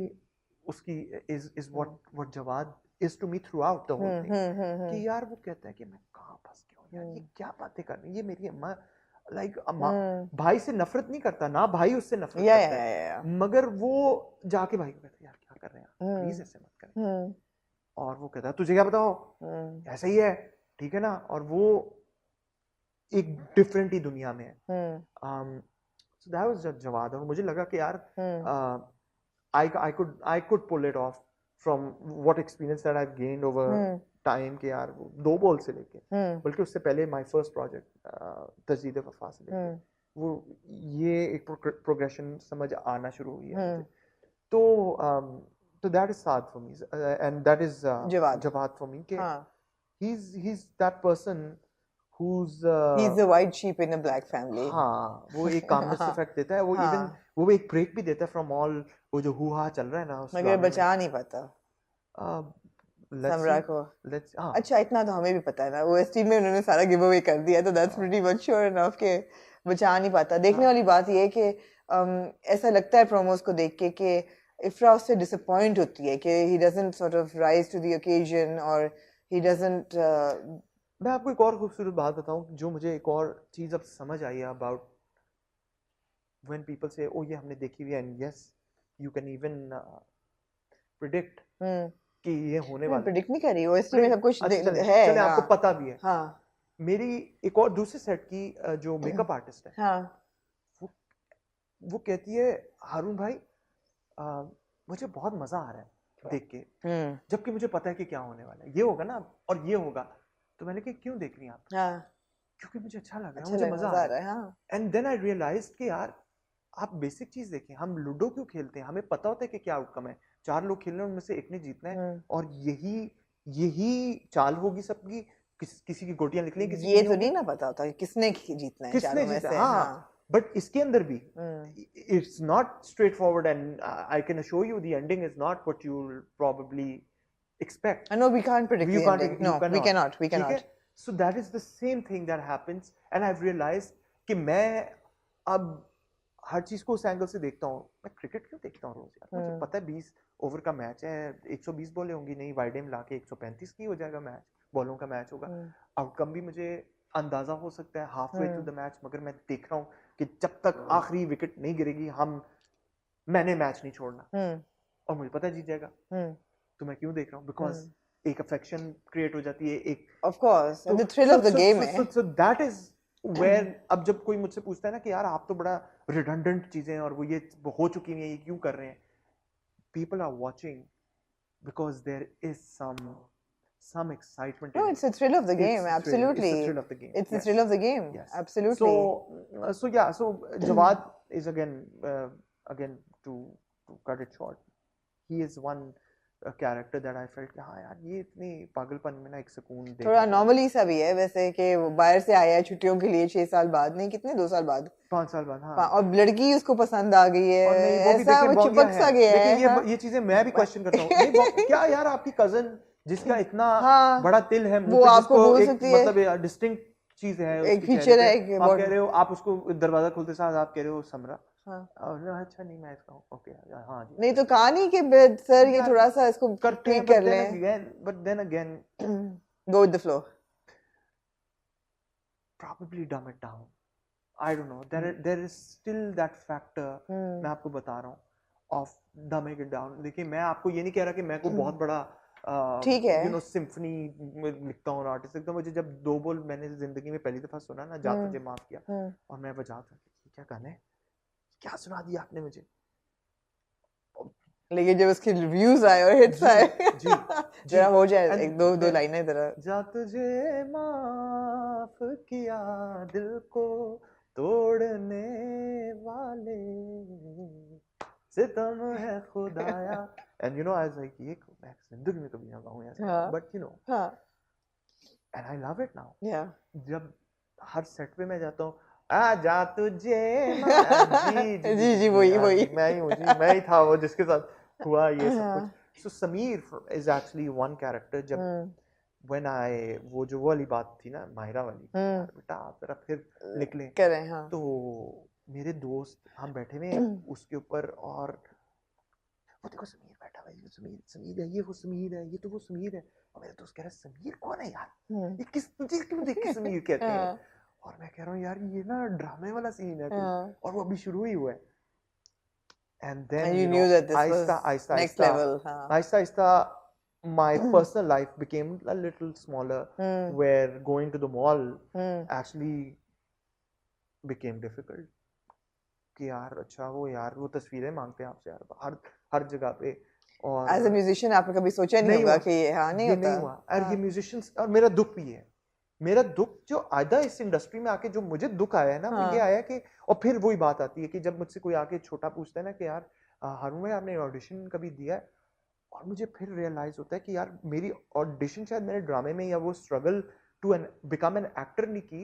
Speaker 1: उसकी is what Jawad is to me throughout the whole thing कि यार वो कहता है कि मैं कहाँ फंस गया हूँ यार, ये क्या बातें कर रही है, ये मेरी अम्मा लाइक भाई से नफरत नहीं करता ना, भाई उससे नफरत करता है, मगर वो जाके भाई को कहता है यार क्या कर रहे हैं, प्लीज ऐसे मत करें, और वो कहता है तुझे क्या बताओ, ऐसा ही है, ठीक है ना, और वो एक डिफरेंट ही दुनिया में है। So that was जवाद, और मुझे लगा कि यार I could pull it off from what experience that I've gained over time कि यार दो बॉल से लेके, बल्कि उससे पहले my first project तजदीद वफा से लेके वो ये एक प्रोग्रेशन समझ आना शुरू हुई है मुझे, तो that is Saad for me, and that is Jawad for me कि he's that person who's
Speaker 2: he's the white sheep in a black family।
Speaker 1: हाँ, वो एक calmness effect देता है, वो even वो एक break भी देता है from all वो जो हुआ चल रहा है ना,
Speaker 2: मगर बचा नहीं पाता समरा को। अच्छा इतना तो हमें भी पता है ना, OST में उन्होंने सारा गिव अवे कर दिया, तो that's pretty much sure enough के बचा नहीं पाता। देखने वाली बात ये है कि ऐसा लगता है प्रोमोस को देख के कि इफ्रा उससे डिसअपॉइंट होती है कि he doesn't sort of rise to the occasion और he doesn't
Speaker 1: मैं आपको एक और खूबसूरत बात बताऊं जो मुझे एक और चीज अब समझ आई है अबाउट व्हेन पीपल से ओ ये हमने देखी हुई है, and yes you can even predict कि ये होने वाला है।
Speaker 2: प्रेडिक्ट नहीं कर रही, ओएसटी में सब कुछ है,
Speaker 1: चले आपको पता भी है।
Speaker 2: हाँ,
Speaker 1: मेरी एक और दूसरे सेट की जो मेकअप आर्टिस्ट है, हाँ, वो कहती है हारून भाई मुझे बहुत मजा आ रहा है देख के, जबकि मुझे पता है कि क्या होने वाला है, ये होगा ना और ये होगा, तो मैंने कहा क्यों देख रही आप? हाँ, क्योंकि मुझे अच्छा लग रहा है, मुझे मजा आ रहा है। एंड देन आई रियलाइज्ड कि यार आप बेसिक चीज देखें, हम लूडो क्यों खेलते हैं, हमें पता होता है कि क्या आउटकम है, 4 लोग खेल रहे हैं उनमें से एक ने जीतना है, और यही चाल होगी सबकी, किसी की गोटियां निकलेंगी, किसी
Speaker 2: ये तो नहीं ना पता होता किसने जीतना है, चारों में से। हाँ,
Speaker 1: बट इसके अंदर भी it's not straight forward, and I can assure you the ending is not what you will probably expect.
Speaker 2: No, we can't predict the ending. No, we cannot. We cannot.
Speaker 1: So that is the same thing that happens, and I've realized कि मैं अब हर चीज को उस angle से देखता हूँ। मैं क्रिकेट क्यों देखता हूँ रोज यार? मुझे पता है 20 ओवर का मैच है, 120 बॉलें होंगी, नहीं वाइडेम लाके 135 की हो जाएगा मैच, बॉलों का मैच होगा। आउटकम भी मुझे अंदाजा हो सकता है half way through the match, मगर मैं देख रहा हूँ कि जब तक आखिरी विकेट नहीं गिरेगी मैंने मैच नहीं छोड़ना, और मुझे पता है जीत जाएगा। तो मैं क्यों देख रहा हूँ? बिकॉज एक अफेक्शन क्रिएट हो जाती है, एक
Speaker 2: of course the thrill of the game है।
Speaker 1: सो दैट इज वेयर अब जब कोई मुझसे पूछता है ना कि यार आप तो बड़ा रिडंडेंट चीजें और वो ये हो चुकी हैं, ये क्यों कर रहे हैं, people are watching because there is some excitement.
Speaker 2: No, it's the thrill of the game. Absolutely,
Speaker 1: it's the thrill of the game.
Speaker 2: It's the thrill of the game. Absolutely.
Speaker 1: So yeah. So Jawad is again to cut it short, he is one character that I felt हाँ यार ये इतनी पागलपन में ना एक सुकून दे,
Speaker 2: थोड़ा नॉर्मली सा भी है वैसे कि बाहर से आया है छुट्टियों के लिए 6 साल बाद, नहीं कितने 2 साल बाद
Speaker 1: 5 साल बाद, हाँ,
Speaker 2: और लड़की उसको पसंद आ गई है, ऐसा वो चिपक सा गया है।
Speaker 1: लेकिन ये चीजें मैं भी क्वेश्चन करता हूँ क्या यार आपकी कजन जिसका इतना बड़ा तिल है,
Speaker 2: वो आपको बोल सकती है,
Speaker 1: मतलब डिस्टिंक्ट चीज है,
Speaker 2: एक फीचर है,
Speaker 1: आप कह रहे हो, आप उसको दरवाजा खोलते साथ आप कह रहे हो समरा, अच्छा नहीं मैं इसका ओके, हाँ जी,
Speaker 2: नहीं तो कहा नहीं कि सर ये थोड़ा सा इसको ठीक कर लें,
Speaker 1: but then again
Speaker 2: go with the flow,
Speaker 1: probably dumb it down, I don't know, there is still that factor, मैं आपको बता रहा हूँ of dumbing it down। देखिए मैं आपको ये नहीं कह रहा कि मैं कोई बहुत बड़ा
Speaker 2: ठीक है,
Speaker 1: यू नो सिम्फनी लिखता हूँ, आर्टिस्ट लिखता हूँ। मुझे जब 2 बोल मैंने जिंदगी में पहली दफा सुना ना, जा तुझे माफ किया, और मैं बजाता क्या गाना है, क्या सुना दिया आपने मुझे,
Speaker 2: लेकिन जब उसके रिव्यूज आए और हिट्स आए जरा हो जाए एक दो लाइनें जरा,
Speaker 1: जा तुझे माफ किया दिल को तोड़ने वाले सितम है खुदाया, and you know I was like ये मैं जिंदगी में कभी ना गाऊं ऐसा, but you know and I love it now, जब हर सेट पे मैं जाता हूँ आजा तुझे
Speaker 2: जी वही
Speaker 1: मैं ही था वो जिसके साथ हुआ ये सब कुछ। So Sameer is actually one character, जब when I वो वाली बात थी ना माहिरा वाली, बेटा आप जरा फिर निकले
Speaker 2: करें, हाँ,
Speaker 1: तो मेरे दोस्त हम बैठे हुए उसके ऊपर, और वो देखो समीर बैठा हुआ है, ये समीर है, ये वो समीर है, ये तो वो समीर है। और मेरे दोस्त कह रहा है समीर कौन है यार, ये किस तुझे क्यों देख के समीर कहते हैं। और मैं कह रहा हूँ यार ये ना ड्रामे वाला सीन है और वो अभी शुरू ही हुआ है। And then
Speaker 2: you knew that this was next level.
Speaker 1: आहिस्ता my personal life became a little smaller, where going to the mall actually became difficult. कि यार अच्छा वो तस्वीरें मांगते हैं आपसे यार हर जगह पे। और
Speaker 2: as a musician आपने कभी सोचा नहीं होगा कि नहीं होता।
Speaker 1: नहीं हुआ। और ये musicians, और मेरा दुख भी है, मेरा दुख जो आधा इस इंडस्ट्री में आके जो मुझे दुख आया है ना, वो ये आया कि, और फिर वही बात आती है कि जब मुझसे कोई आके छोटा पूछता है ना कि यार हारून भाई आपने ऑडिशन कभी दिया है, और मुझे फिर रियलाइज होता है कि यार मेरी ऑडिशन शायद मैंने ड्रामे में या वो struggle to become an actor नहीं की,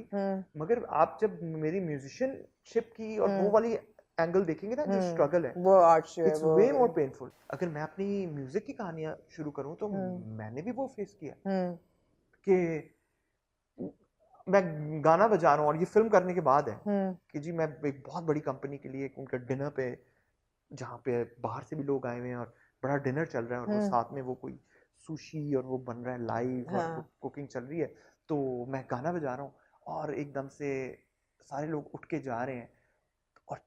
Speaker 1: मगर आप जब मेरी म्यूजिशियनशिप की और वो वाली एंगल देखेंगे ना, जो स्ट्रगल है
Speaker 2: वो आर्ट है,
Speaker 1: इट्स वे मोर पेनफुल। अगर मैं अपनी म्यूजिक की कहानियां शुरू करूं तो मैंने भी वो फेस किया कि मैं गाना बजा रहा हूँ, और ये फिल्म करने के बाद है कि जी मैं एक बहुत बड़ी कंपनी के लिए उनका डिनर पे, जहाँ पे बाहर से भी लोग आए हुए हैं और बड़ा डिनर चल रहा है, और वो साथ में वो कोई सुशी और वो बन रहा है लाइव और कुकिंग चल रही है, तो मैं गाना बजा रहा हूँ और एकदम से सारे लोग उठ के जा रहे हैं और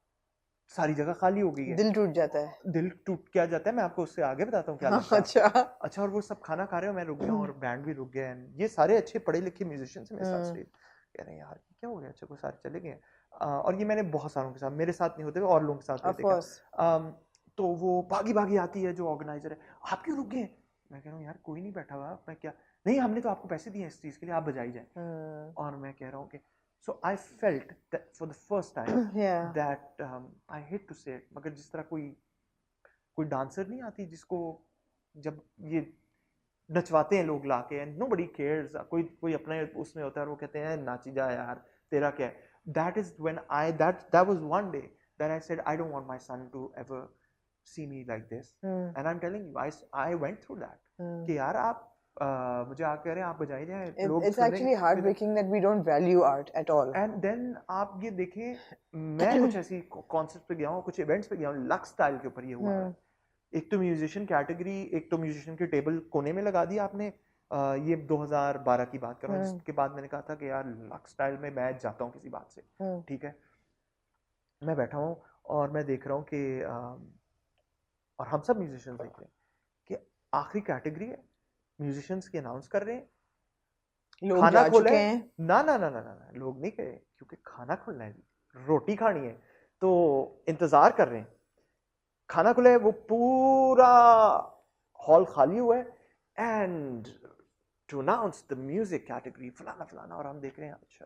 Speaker 1: सारी जगह खाली हो गई है।
Speaker 2: दिल टूट जाता है।
Speaker 1: दिल टूट क्या जाता है, मैं आपको उससे आगे बताता हूँ क्या लगता है। अच्छा और वो सब खाना खा रहे हो, मैं रुक गया और बैंड भी रुक गया, ये सारे अच्छे पढ़े लिखे म्यूजिशियंस मेरे साथ स्टेज कह रहे हैं यार क्या हो गया, अच्छा वो सारे चले गए। और ये मैंने बहुत सारों के साथ, मेरे साथ नहीं होते और लोगों के साथ होते। तो वो भागी भागी आती है जो ऑर्गेनाइजर है, आप क्यों रुक गए। मैं कह रहा हूँ यार कोई नहीं बैठा हुआ, मैं क्या, नहीं हमने तो आपको पैसे दिए इस चीज के लिए, आप बजाई जाए। और मैं कह रहा हूँ कि so I felt that for the first time that I hate to say it, मगर जिस तरह कोई डांसर नहीं आती जिसको जब ये नचवाते हैं लोग लाके and nobody cares, कोई अपने उसमें होता है और वो कहते हैं नाची जा यार तेरा क्या है, that is when that was one day that I said I don't want my son to ever see me like this, and I'm telling you I went through that कि यार आप मुझे आके कह रहे हैं आप बजाई जाए, लोग
Speaker 2: it's actually heartbreaking that we don't value art at all.
Speaker 1: And then आप ये देखें, मैं कुछ ऐसी कॉन्सर्ट पे गया हूँ, कुछ इवेंट्स पे गया हूँ, लक्स स्टाइल के ऊपर ये हुआ है। एक तो म्यूजिशियन कैटेगरी, एक तो म्यूजिशियन की टेबल कोने में लगा दी आपने, ये 2012 की बात कर रहा हूँ, जिसके बाद मैंने कहा था कि यार लक्स स्टाइल में मैं जाता हूँ किसी बात से, ठीक है। मैं बैठा हूँ और मैं देख रहा हूँ कि और हम सब म्यूजिशियंस देख रहे हैं कि आखिरी कैटेगरी है, म्यूजिशियंस की अनाउंस कर रहे हैं,
Speaker 2: लोग
Speaker 1: खाना खोला है ना, लोग नहीं गए क्योंकि खाना खोलना है, रोटी खानी है, तो इंतजार कर रहे हैं। खाना खुला है, वो पूरा हॉल खाली हुआ है, and to announce the music category फलाना फलाना, और हम देख रहे हैं अच्छा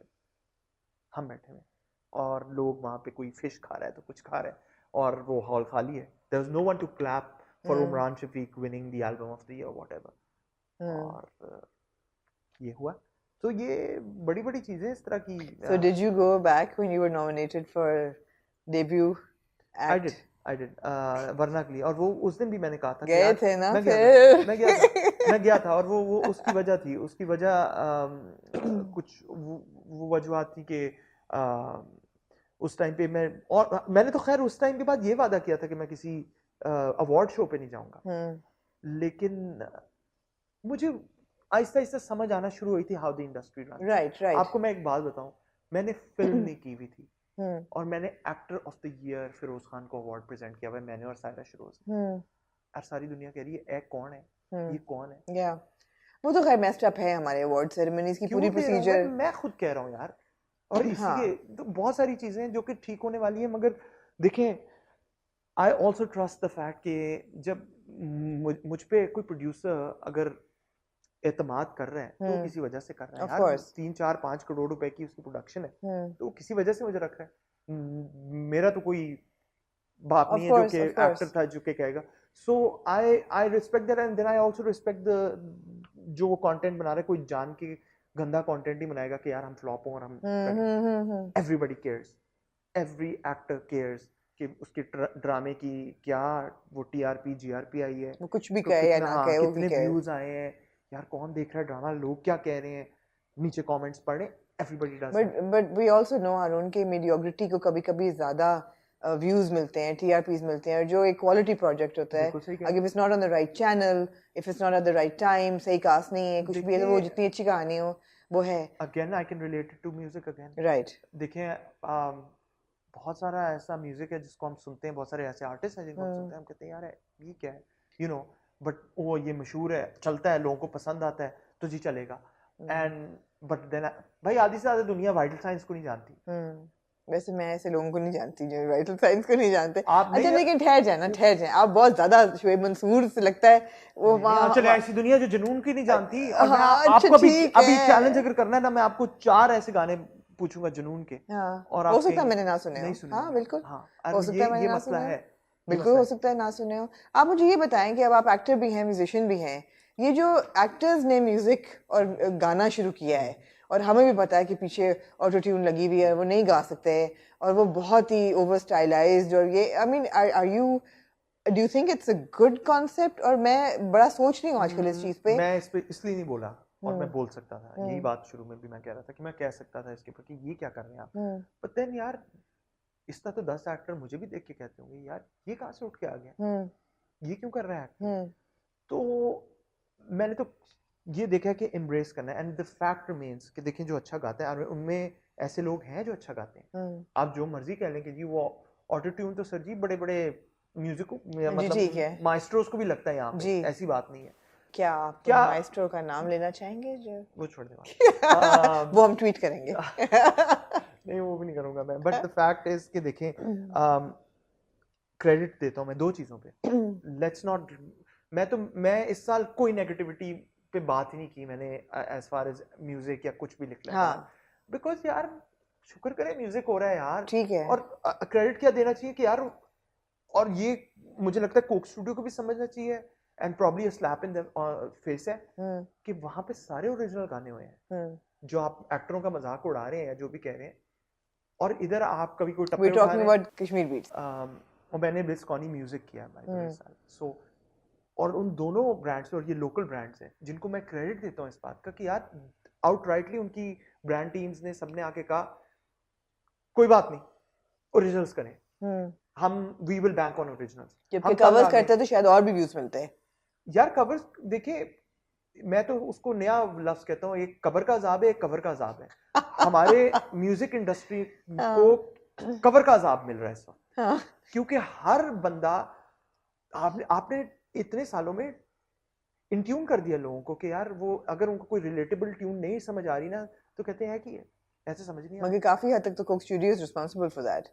Speaker 1: हम बैठे हुए और लोग वहां पे कोई फिश खा रहा है तो कुछ खा रहा है और वो हॉल खाली है। There is no one to clap for Umran Shafiq winning the album of the year whatever. और ये हुआ, तो ये बड़ी बड़ी चीजें इस तरह की।
Speaker 2: So did you go back when you were nominated for debut act?
Speaker 1: I did वरना के लिए, और वो उस दिन भी मैंने कहा था
Speaker 2: गए थे ना,
Speaker 1: मैं गया था, और वो उसकी वजह थी, उसकी वजह कुछ वो वजूहत थी कि उस टाइम पे मैंने तो खैर उस टाइम के बाद ये वादा किया था कि मैं किसी अवार्ड शो पे नहीं जाऊंगा, लेकिन मुझे आहिस्ता आहिस्ता समझ आना शुरू हुई थी how the industry run.
Speaker 2: Right.
Speaker 1: आपको मैं एक बात बताऊं, मैंने फिल्म नहीं की हुई थी और मैंने actor of the year Feroz Khan को अवार्ड प्रेजेंट किया हुआ, मैंने और सायरा शिरोज ने, और सारी दुनिया कह रही है कौन है ये कौन है।
Speaker 2: वो तो खैर मेस्ड अप है हमारे अवार्ड सेरेमनीज की पूरी प्रोसीजर।
Speaker 1: मैं खुद कह रहा हूँ यार, और इसीलिए तो बहुत सारी चीजें हैं जो कि ठीक होने वाली है, मगर देखें I also trust the fact कि जब मुझ पे कोई प्रोड्यूसर अगर एतमाद कर रहा है तो किसी वजह से कर रहा है यार, 3-4-5 करोड़ रुपए की उसकी प्रोडक्शन है तो किसी वजह से मुझे रख रहा है। मेरा तो कोई बाप नहीं है जो कि एक्टर था जो कि कहेगा, so I respect that, and then I also respect the जो वो कंटेंट बना रहा है, कोई जान के गंदा कंटेंट नहीं बनाएगा कि यार हम फ्लॉप हो और हम everybody cares, every actor cares कि उसके ड्रामे की क्या वो टीआरपी जीआरपी आई है,
Speaker 2: वो कुछ भी कहे या ना कहे,
Speaker 1: कितने व्यूज आए हैं यार, कौन देख रहा है ड्रामा, लोग क्या कह रहे हैं, नीचे कमेंट्स पढ़े, everybody does.
Speaker 2: But we also know Haroon के मीडियोक्रिटी को कभी-कभी ज्यादा व्यूज मिलते हैं, TRPs मिलते हैं, और जो एक क्वालिटी प्रोजेक्ट होता है, अगर it's not on the right channel, if it's not at the right time, सही कास्ट नहीं है, कुछ भी है, तो वो जितनी अच्छी कहानी हो वो है।
Speaker 1: Again I can relate it to music again,
Speaker 2: right.
Speaker 1: देखिए बहुत सारा ऐसा म्यूजिक है जिसको हम सुनते हैं, बहुत सारे ऐसे आर्टिस्ट हैं जिनको हम सुनते हैं, हम कहते हैं यार ये क्या है, यू नो, बट वो ये मशहूर है, चलता है, लोगों को पसंद आता है, तो जी चलेगा। एंड बट देन भाई आधी से ज्यादा दुनिया वाइटल साइंस को नहीं जानती।
Speaker 2: वैसे मैं ऐसे लोगों को नहीं जानती जो वाइटल साइंस को नहीं जानते।
Speaker 1: अच्छा
Speaker 2: लेकिन ठहर जाए, आप बहुत ज्यादा शुएब मंसूर से लगता है वो वहाँ।
Speaker 1: चले ऐसी दुनिया जो जुनून की नहीं जानती। और मैं आपको अभी चैलेंज अगर करना है ना, मैं आपको 4 ऐसे गाने पूछूंगा जुनून के, और
Speaker 2: हो सकता है मैंने ना सुने
Speaker 1: नहीं
Speaker 2: हो।
Speaker 1: सुने।
Speaker 2: हाँ बिल्कुल
Speaker 1: हो सकता है मैंने ना सुने हो।
Speaker 2: बिल्कुल हो सकता है ना सुने हो। आप मुझे ये बताएं कि अब आप एक्टर भी हैं, म्यूजिशियन भी हैं, ये जो एक्टर्स ने म्यूजिक और गाना शुरू किया है, और हमें भी पता है कि पीछे ऑटो ट्यून लगी हुई है, वो नहीं गा सकते, और वो बहुत ही ओवर स्टाइलाइज्ड, और ये I mean are you do you think it's a good concept? और मैं बड़ा सोच रही हूँ आजकल इस चीज पे।
Speaker 1: मैं इस पे इसलिए नहीं बोला, और मैं बोल सकता था, यही बात शुरू में भी मैं कह रहा था कि मैं कह सकता था इसके ऊपर कि ये क्या कर रहे हैं आप, बट देन यार इसका तो 10 एक्टर मुझे भी देख के कहते होंगे यार ये कहाँ से उठ के आ गया, ये क्यों कर रहा है। तो मैंने तो ये देखा कि एम्ब्रेस करना है, एंड द फैक्ट रिमेन्स कि देखें जो अच्छा गाता है उनमें ऐसे लोग हैं जो अच्छा गाते हैं। आप जो मर्जी कह लें कि जी वो ऑटो ट्यून तो सर जी बड़े बड़े म्यूजिक मतलब माइस्ट्रोस को भी लगता है यहाँ पे, ऐसी बात नहीं है।
Speaker 2: क्या माइस्ट्रो का नाम लेना चाहेंगे? जो
Speaker 1: वो छोड़ दे
Speaker 2: वो हम ट्वीट करेंगे।
Speaker 1: नहीं वो भी नहीं करूंगा मैं, बट द फैक्ट इज कि देखें क्रेडिट देता हूँ मैं 2 चीजों पे। लेट्स नॉट, मैं इस साल कोई नेगेटिविटी पे बात ही नहीं की मैंने एज फार एज म्यूजिक या कुछ भी लिख लिया, बिकॉज यार शुक्र करें म्यूजिक हो रहा है यार,
Speaker 2: ठीक है।
Speaker 1: और क्रेडिट क्या देना चाहिए कि यार, और ये मुझे लगता है कोक स्टूडियो को भी समझना चाहिए, and probably a slap in the face है कि वहां पे सारे ओरिजिनल गाने हुए हैं। जो आप एक्टरों का मजाक उड़ा रहे हैं या जो भी कह रहे हैं, और इधर आप कभी कोई टप्पे उठा रहे हैं।
Speaker 2: कश्मीर बीट्स,
Speaker 1: और मैंने बिस्कॉनी म्यूजिक किया भाई सो, और उन दोनों ब्रांड्स और ये लोकल ब्रांड्स हैं जिनको मैं क्रेडिट देता हूँ इस बात का कि यार आउटराइटली उनकी ब्रांड टीम्स ने सबने आके कहा कोई बात नहीं ओरिजिनल्स करें, हम we will bank on originals.
Speaker 2: हम कवर्स करते हैं तो शायद और भी व्यूज मिलते हैं
Speaker 1: यार। कवर्स देखिए, मैं तो उसको नया लफ्ज कहता हूँ, एक कबर का अजाब है, एक कवर का अजाब है। हमारे म्यूजिक इंडस्ट्री को कवर का अजाब मिल रहा है इस वक्त, क्योंकि हर बंदा आपने इतने सालों में इंट्यून कर दिया लोगों को कि यार वो अगर उनको कोई रिलेटेबल ट्यून नहीं समझ आ रही ना, तो कहते हैं कि ऐसे समझ नहीं आ रहा।
Speaker 2: मगर काफी हद तक तो Coke studios responsible for that,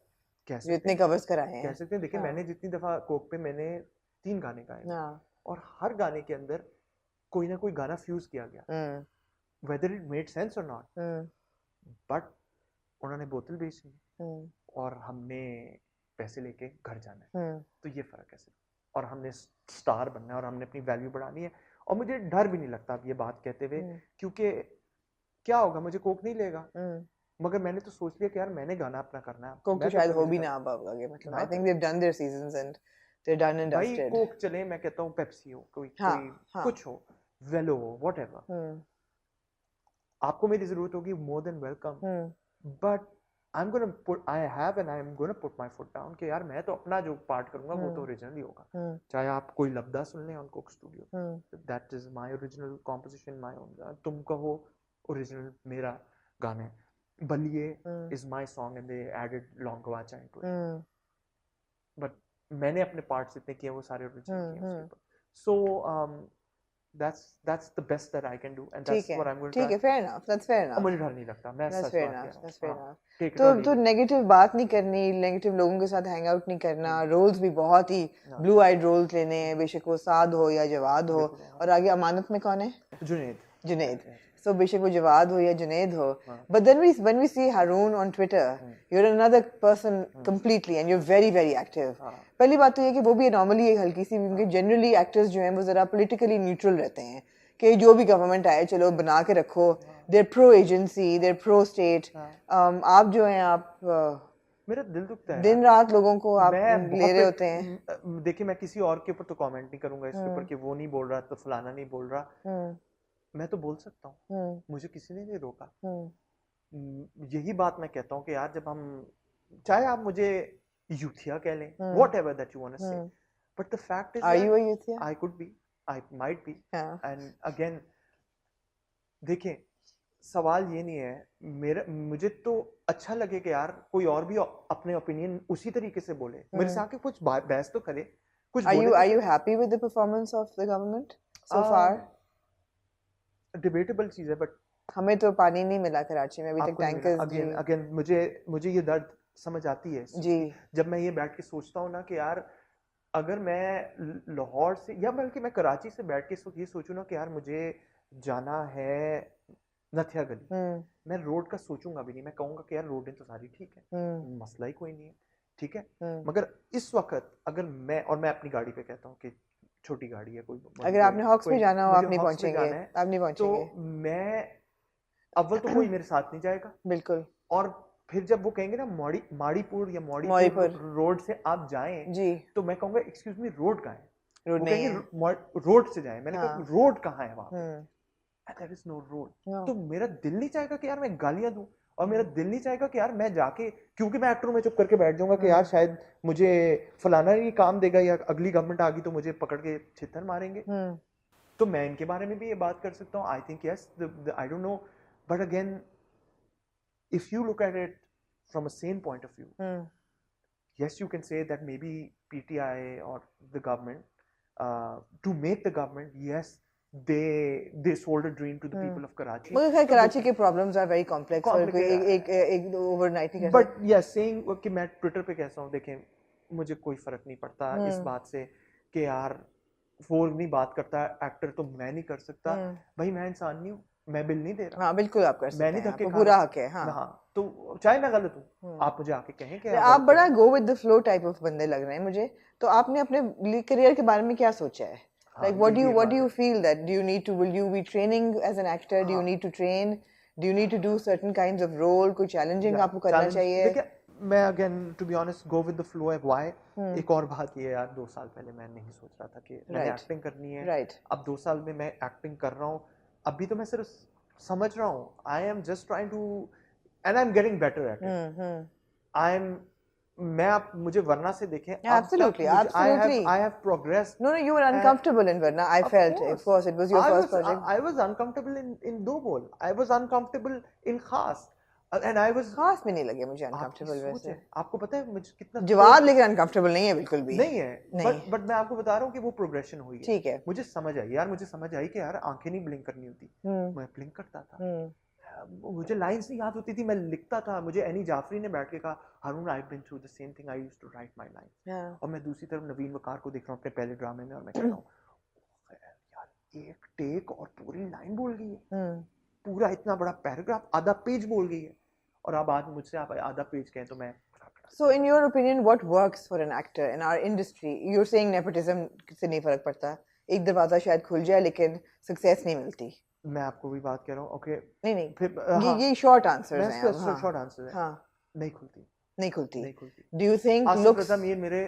Speaker 2: जो इतने कवर्स कराए हैं।
Speaker 1: कह सकते हैं। देखिए मैंने जितनी दफा कोक पे मैंने 3 गाने गाए, और हर गाने के अंदर कोई ना कोई गाना फ्यूज किया गया, वेदर इट मेड सेंस और नॉट, बट उन्होंने बोतल बेचनी और हमने पैसे लेके घर जाना है, तो ये फर्क है सिर्फ। और हमने स्टार बनना है और हमने अपनी वैल्यू बढ़ानी है, और मुझे डर भी नहीं लगता अब ये बात कहते हुए, क्योंकि क्या होगा, मुझे कोक नहीं लेगा, मगर मैंने तो सोच लिया कि यार मैंने गाना अपना करना है।
Speaker 2: कोक तो शायद हो भी ना अब आगे, मतलब I think they have done their seasons and they done and dusted.
Speaker 1: भाई कोक चले, मैं कहता हूँ पेप्सी हो, कोई कुछ हो, वेलो हो, व्हाटएवर, आपको मेरी जरूरत होगी, more than welcome, but I am gonna put my foot down कि यार मैं तो अपना जो पार्ट करूंगा वो तो ओरिजिनल ही होगा, चाहे आप कोई लब्दा सुन लें on Coke Studio, that is my original composition, my own. तुम कहो ओरिजिनल मेरा गाना है, Baliye is my song and they added Laung Gawacha into it, but मैंने अपने पार्ट्स इतने किए वो सारे ओरिजिनल किए उसके ऊपर। सो that's the best that I can do, and that's what I'm going to try.
Speaker 2: ठीक है, fair enough, that's fair enough.
Speaker 1: मुझे डर नहीं लगता, मैं सच बात कह रहा
Speaker 2: हूँ। तो नेगेटिव बात नहीं करनी, नेगेटिव लोगों के साथ हैंग आउट नहीं करना, रोल्स भी बहुत ही ब्लू आइड रोल्स लेने हैं, बेशक वो साद हो या जवाद हो। और आगे अमानत में कौन है? जुनैद। So बेशक वो जवाद हो या जुनैद हो, but then when we see Haroon on Twitter, you're another person completely and you're very very active. पहली बात तो ये कि वो भी नॉर्मली एक हल्की सी, क्योंकि जनरली एक्टर्स जो हैं वो जरा पॉलिटिकली न्यूट्रल रहते हैं कि जो भी गवर्नमेंट आए चलो बना के रखो, they're pro agency, they're pro state. आप जो हैं आप
Speaker 1: मेरा दिल दुखता है
Speaker 2: दिन रात लोगों को आप ले रहे होते हैं।
Speaker 1: देखिए मैं किसी और के ऊपर तो कमेंट नहीं करूंगा इसके ऊपर कि वो नहीं बोल रहा तो फलाना नहीं बोल रहा, मैं तो बोल सकता हूँ, मुझे किसी ने नहीं रोका। यही बात मैं कहता हूँ कि यार जब हम, चाहे आप मुझे यूथिया कह लें, whatever that you want to say, but the fact is
Speaker 2: are you a youthia?
Speaker 1: I could be, I might be, and again देखें सवाल ये नहीं है, मुझे तो अच्छा लगे कि यार कोई और भी अपने ओपिनियन उसी तरीके से बोले, मेरे से आके कुछ बहस तो करे, कुछ बोले।
Speaker 2: Are you happy with the performance of the government so far?
Speaker 1: Debatable चीज है, बट
Speaker 2: हमें तो पानी नहीं मिला कराची में अभी तक, टैंकर्स।
Speaker 1: अगेन मुझे ये दर्द समझ आती है जी, जब मैं ये बैठ के सोचता हूँ ना कि यार अगर मैं लाहौर से या बल्कि मैं कराची से बैठ के ये सोचूं ना कि यार मुझे जाना है नथिया गली, मैं रोड का सोचूंगा भी नहीं, मैं कहूंगा कि यार रोडें तो सारी ठीक है, मसला ही कोई नहीं है, ठीक है, मगर इस वक्त अगर मैं अपनी गाड़ी पे कहता हूँ कि छोटी गाड़ी है, कोई
Speaker 2: अगर आपने हॉक्स में जाना हो आप नहीं पहुंचेंगे,
Speaker 1: तो मैं अव्वल तो कोई मेरे साथ नहीं जाएगा,
Speaker 2: बिल्कुल,
Speaker 1: और फिर जब वो कहेंगे ना माड़ीपुर या मौड़ीपुर रोड से आप जाएं जी, तो मैं कहूंगा एक्सक्यूज मी रोड कहाँ है, रोड नहीं है, रोड से जाएं, मैंने कहा रोड कहाँ है वहां पे, there is no road, तो मेरा दिल नहीं चाहेगा कि यार मैं गालियां दूं, और मेरा दिल नहीं चाहेगा कि यार मैं जाके, क्योंकि मैं एक्टर में चुप करके बैठ जाऊंगा कि यार शायद मुझे फलाना ही काम देगा या अगली गवर्नमेंट आ गई तो मुझे पकड़ के छितर मारेंगे, तो मैं इनके बारे में भी ये बात कर सकता हूँ, I think yes, I don't know, but again if you look at it from a sane point of view, yes, you can say that maybe PTI or the government, to make the government, yes, they sold a dream to the people of Karachi.
Speaker 2: मगर कराची के problems are very complex और एक overnight नहीं कर सकते.
Speaker 1: But yes, saying कि मैं Twitter पे कैसा हूँ, देखें मुझे कोई फर्क नहीं पड़ता इस बात से कि यार वो नहीं बात करता एक्टर तो मैं नहीं कर सकता, भाई मैं इंसान नहीं हूँ, मैं बिल नहीं दे रहा।
Speaker 2: हाँ बिल्कुल आप कर सकते हैं,
Speaker 1: मैं नहीं धक्के खा
Speaker 2: पूरा हक है। हाँ
Speaker 1: तो चाहे मैं गलत हूँ, आप मुझे आके कहें कि
Speaker 2: आप बड़ा go with the flow type of बंदे लग रहे हैं मुझे, तो आपने अपने करियर के बारे में क्या सोचा है? Like what do you feel that will you be training as an actor, do you need to train, do you need to do certain kinds of role, कोई challenging आपको करना चाहिए?
Speaker 1: देखिए मैं again to be honest go with the flow है, why? एक और बात ये यार 2 साल पहले मैं नहीं सोच रहा था कि मैंने एक्टिंग करनी है, अब 2 साल में मैं एक्टिंग कर रहा हूँ, अभी तो मैं सिर्फ समझ रहा हूँ, I am just trying to and I'm getting better at it. मुझे वरना से देखें,
Speaker 2: absolutely.
Speaker 1: I have progressed.
Speaker 2: No, you were uncomfortable in Varna. I felt, of course, it was your first project.
Speaker 1: I was uncomfortable in Do Bol. I was uncomfortable in Khas. And I was
Speaker 2: खास में नहीं लगे मुझे uncomfortable वैसे.
Speaker 1: आपको पता है मुझे कितना
Speaker 2: जवाब लेकर uncomfortable नहीं है बिल्कुल भी.
Speaker 1: नहीं है. But मैं आपको बता रहा हूँ कि वो प्रोग्रेशन हुई है.
Speaker 2: ठीक है.
Speaker 1: मुझे समझ आई यार, मुझे समझ आई कि यार आंखें नहीं ब्लिंक करनी होती. मैं ब्लिंक करता था. मुझे लाइंस नहीं याद होती थी, मैं लिखता था. मुझे एनी जाफरी ने बैठ के कहा, Haroon I been through the same thing, I used to write my line. और मैं दूसरी तरफ नवीन वकार को देख रहा हूँ अपने पहले ड्रामे में, और मैं कहता हूँ यार एक टेक और पूरी लाइन बोल गई है, पूरा इतना बड़ा पैराग्राफ आधा पेज बोल गई है, और अब आज मुझसे आप आधा पेज कहें तो मैं.
Speaker 2: So in your opinion what works for an actor in our industry? You're saying nepotism से नहीं फर्क पड़ता, एक दरवाजा शायद खुल जाए लेकिन सक्सेस नहीं मिलती.
Speaker 1: मैं आपको भी बात कर रहा हूँ. ओके
Speaker 2: नहीं फिर ये शॉर्ट आंसर्स हैं.
Speaker 1: शॉर्ट आंसर है. हाँ नहीं खुलती.
Speaker 2: Do you think
Speaker 1: looks ये मेरे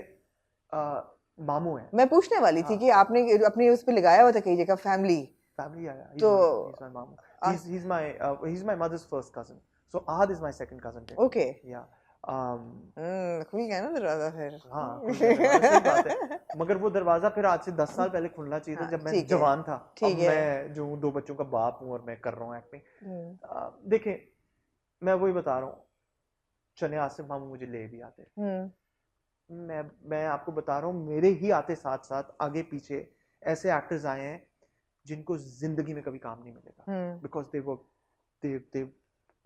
Speaker 1: मामू हैं.
Speaker 2: मैं पूछने वाली थी कि आपने अपने उस पे लगाया हुआ था कई जगह फैमिली
Speaker 1: आया.
Speaker 2: तो
Speaker 1: he's my मामू. He's my mother's first cousin. So Ahad is my second cousin.
Speaker 2: Okay.
Speaker 1: Yeah.
Speaker 2: खुल गया ना दरवाजा फिर.
Speaker 1: हाँ सही बात है, मगर वो दरवाजा फिर आज से 10 साल पहले खुलना चाहिए था जब मैं जवान था. अब मैं जो 2 बच्चों का बाप हूँ और मैं कर रहा हूँ एक्टिंग. देखिए मैं वही बता रहा हूँ, चने आसिफ मामू मुझे ले भी आते. मैं आपको बता रहा हूँ, मेरे ही आते साथ साथ आगे पीछे ऐसे एक्टर्स आए हैं जिनको जिंदगी में कभी काम नहीं मिलेगा, because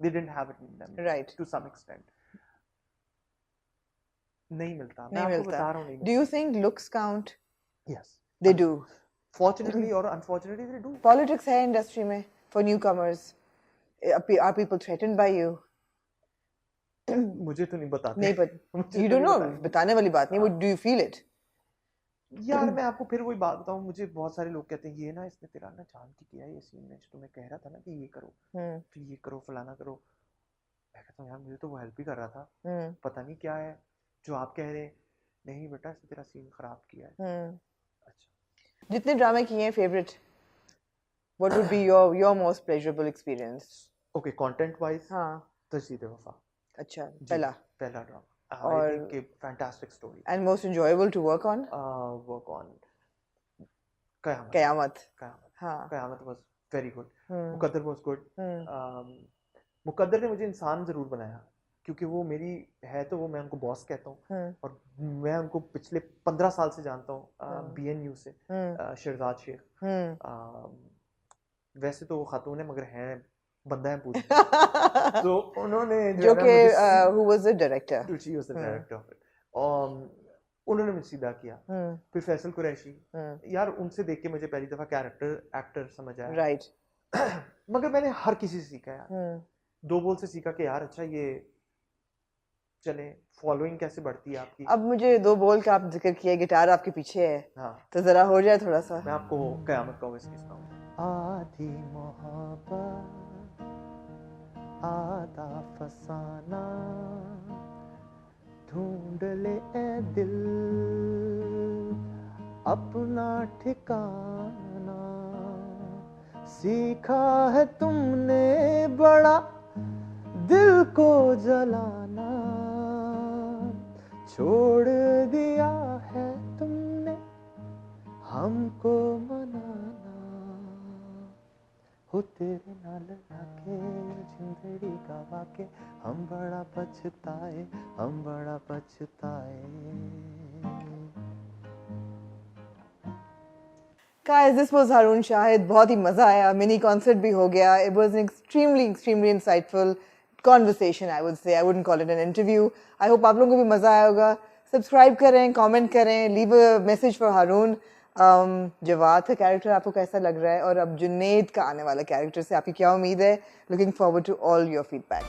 Speaker 1: they didn't have it in them,
Speaker 2: right,
Speaker 1: to some extent. नहीं मिलता. मैं आपको बता रहा हूँ नहीं.
Speaker 2: Do you think looks count?
Speaker 1: Yes,
Speaker 2: they do.
Speaker 1: Fortunately or unfortunately they do.
Speaker 2: Politics है industry में for newcomers. Are people threatened by you?
Speaker 1: मुझे तो नहीं बताते.
Speaker 2: नहीं but you don't know. बताने वाली बात नहीं. Do you feel it?
Speaker 1: यार मैं आपको फिर वही बात बताऊं, मुझे बहुत सारे लोग कहते हैं ये ना इसने तेरा ना जान के किया है ये सीन में, जो तुम्हें कह रहा था ना कि ये करो तो ये करो फलाना करो. मैं कहता हूँ यार मुझे तो वो हेल्प ही कर रहा था, पता नहीं क्या है जो आप कह रहे हैं. नहीं बेटा इसने तेरा सीन खराब किया है. अच्छा
Speaker 2: जितने ड्रामे किए हैं favourite, what would be your most pleasurable experience?
Speaker 1: Okay content wise
Speaker 2: हाँ
Speaker 1: तजदीद वफा.
Speaker 2: अच्छा पहला
Speaker 1: drama I think a fantastic story.
Speaker 2: And most enjoyable to work on?
Speaker 1: Work on Qayamat.
Speaker 2: Qayamat
Speaker 1: was very good. Muqaddar was good. मुकद्दर ने मुझे इंसान जरूर बनाया, क्योंकि वो मेरी है तो वो मैं उनको बॉस कहता हूँ, और मैं उनको पिछले 15 साल से जानता हूँ BNU से, शहजाद शेख। वैसे तो वो खातून है मगर है बंदा है पूरी। तो उन्होंने
Speaker 2: जो कि who was the director?
Speaker 1: She was the director of it. उन्होंने मुझे सीधा किया। फिर फैसल कुरैशी, यार उनसे देख के मुझे पहली दफा कैरेक्टर एक्टर समझ आया।
Speaker 2: राइट।
Speaker 1: मगर मैंने हर किसी से सीखा यार। दो बोल से सीखा कि यार अच्छा ये चले, फॉलोइंग कैसे बढ़ती है आपकी।
Speaker 2: अब मुझे दो बोल का आप जिक्र किया, गिटार आपके पीछे है,
Speaker 1: हाँ,
Speaker 2: तो जरा हो जाए थोड़ा सा।
Speaker 1: मैं आपको क़यामत का वैसे सुनाऊंगा। आधी मोहब्बत आधा फसाना, ढूंढ ले ए दिल अपना ठिकाना, सीखा है तुमने बड़ा दिल को जलाना, छोड़ दिया है तुमने हमको मनाना, हो तेरे नाल लाके जिंदड़ी गवा के हम बड़ा पछताए, हम बड़ा पछताए।
Speaker 2: Guys, this was Haroon Shahid. बहुत ही मजा आया, मिनी कॉन्सर्ट भी हो गया। It was an extremely insightful conversation, I would say. I wouldn't call it an interview. I hope आप लोगों को भी मजा आया होगा। सब्सक्राइब करें, कमेंट करें, leave a message for Haroon. Jawad का कैरेक्टर आपको कैसा लग रहा है, और अब जुनैद का आने वाला कैरेक्टर से आपकी क्या उम्मीद है? Looking forward to all your feedback.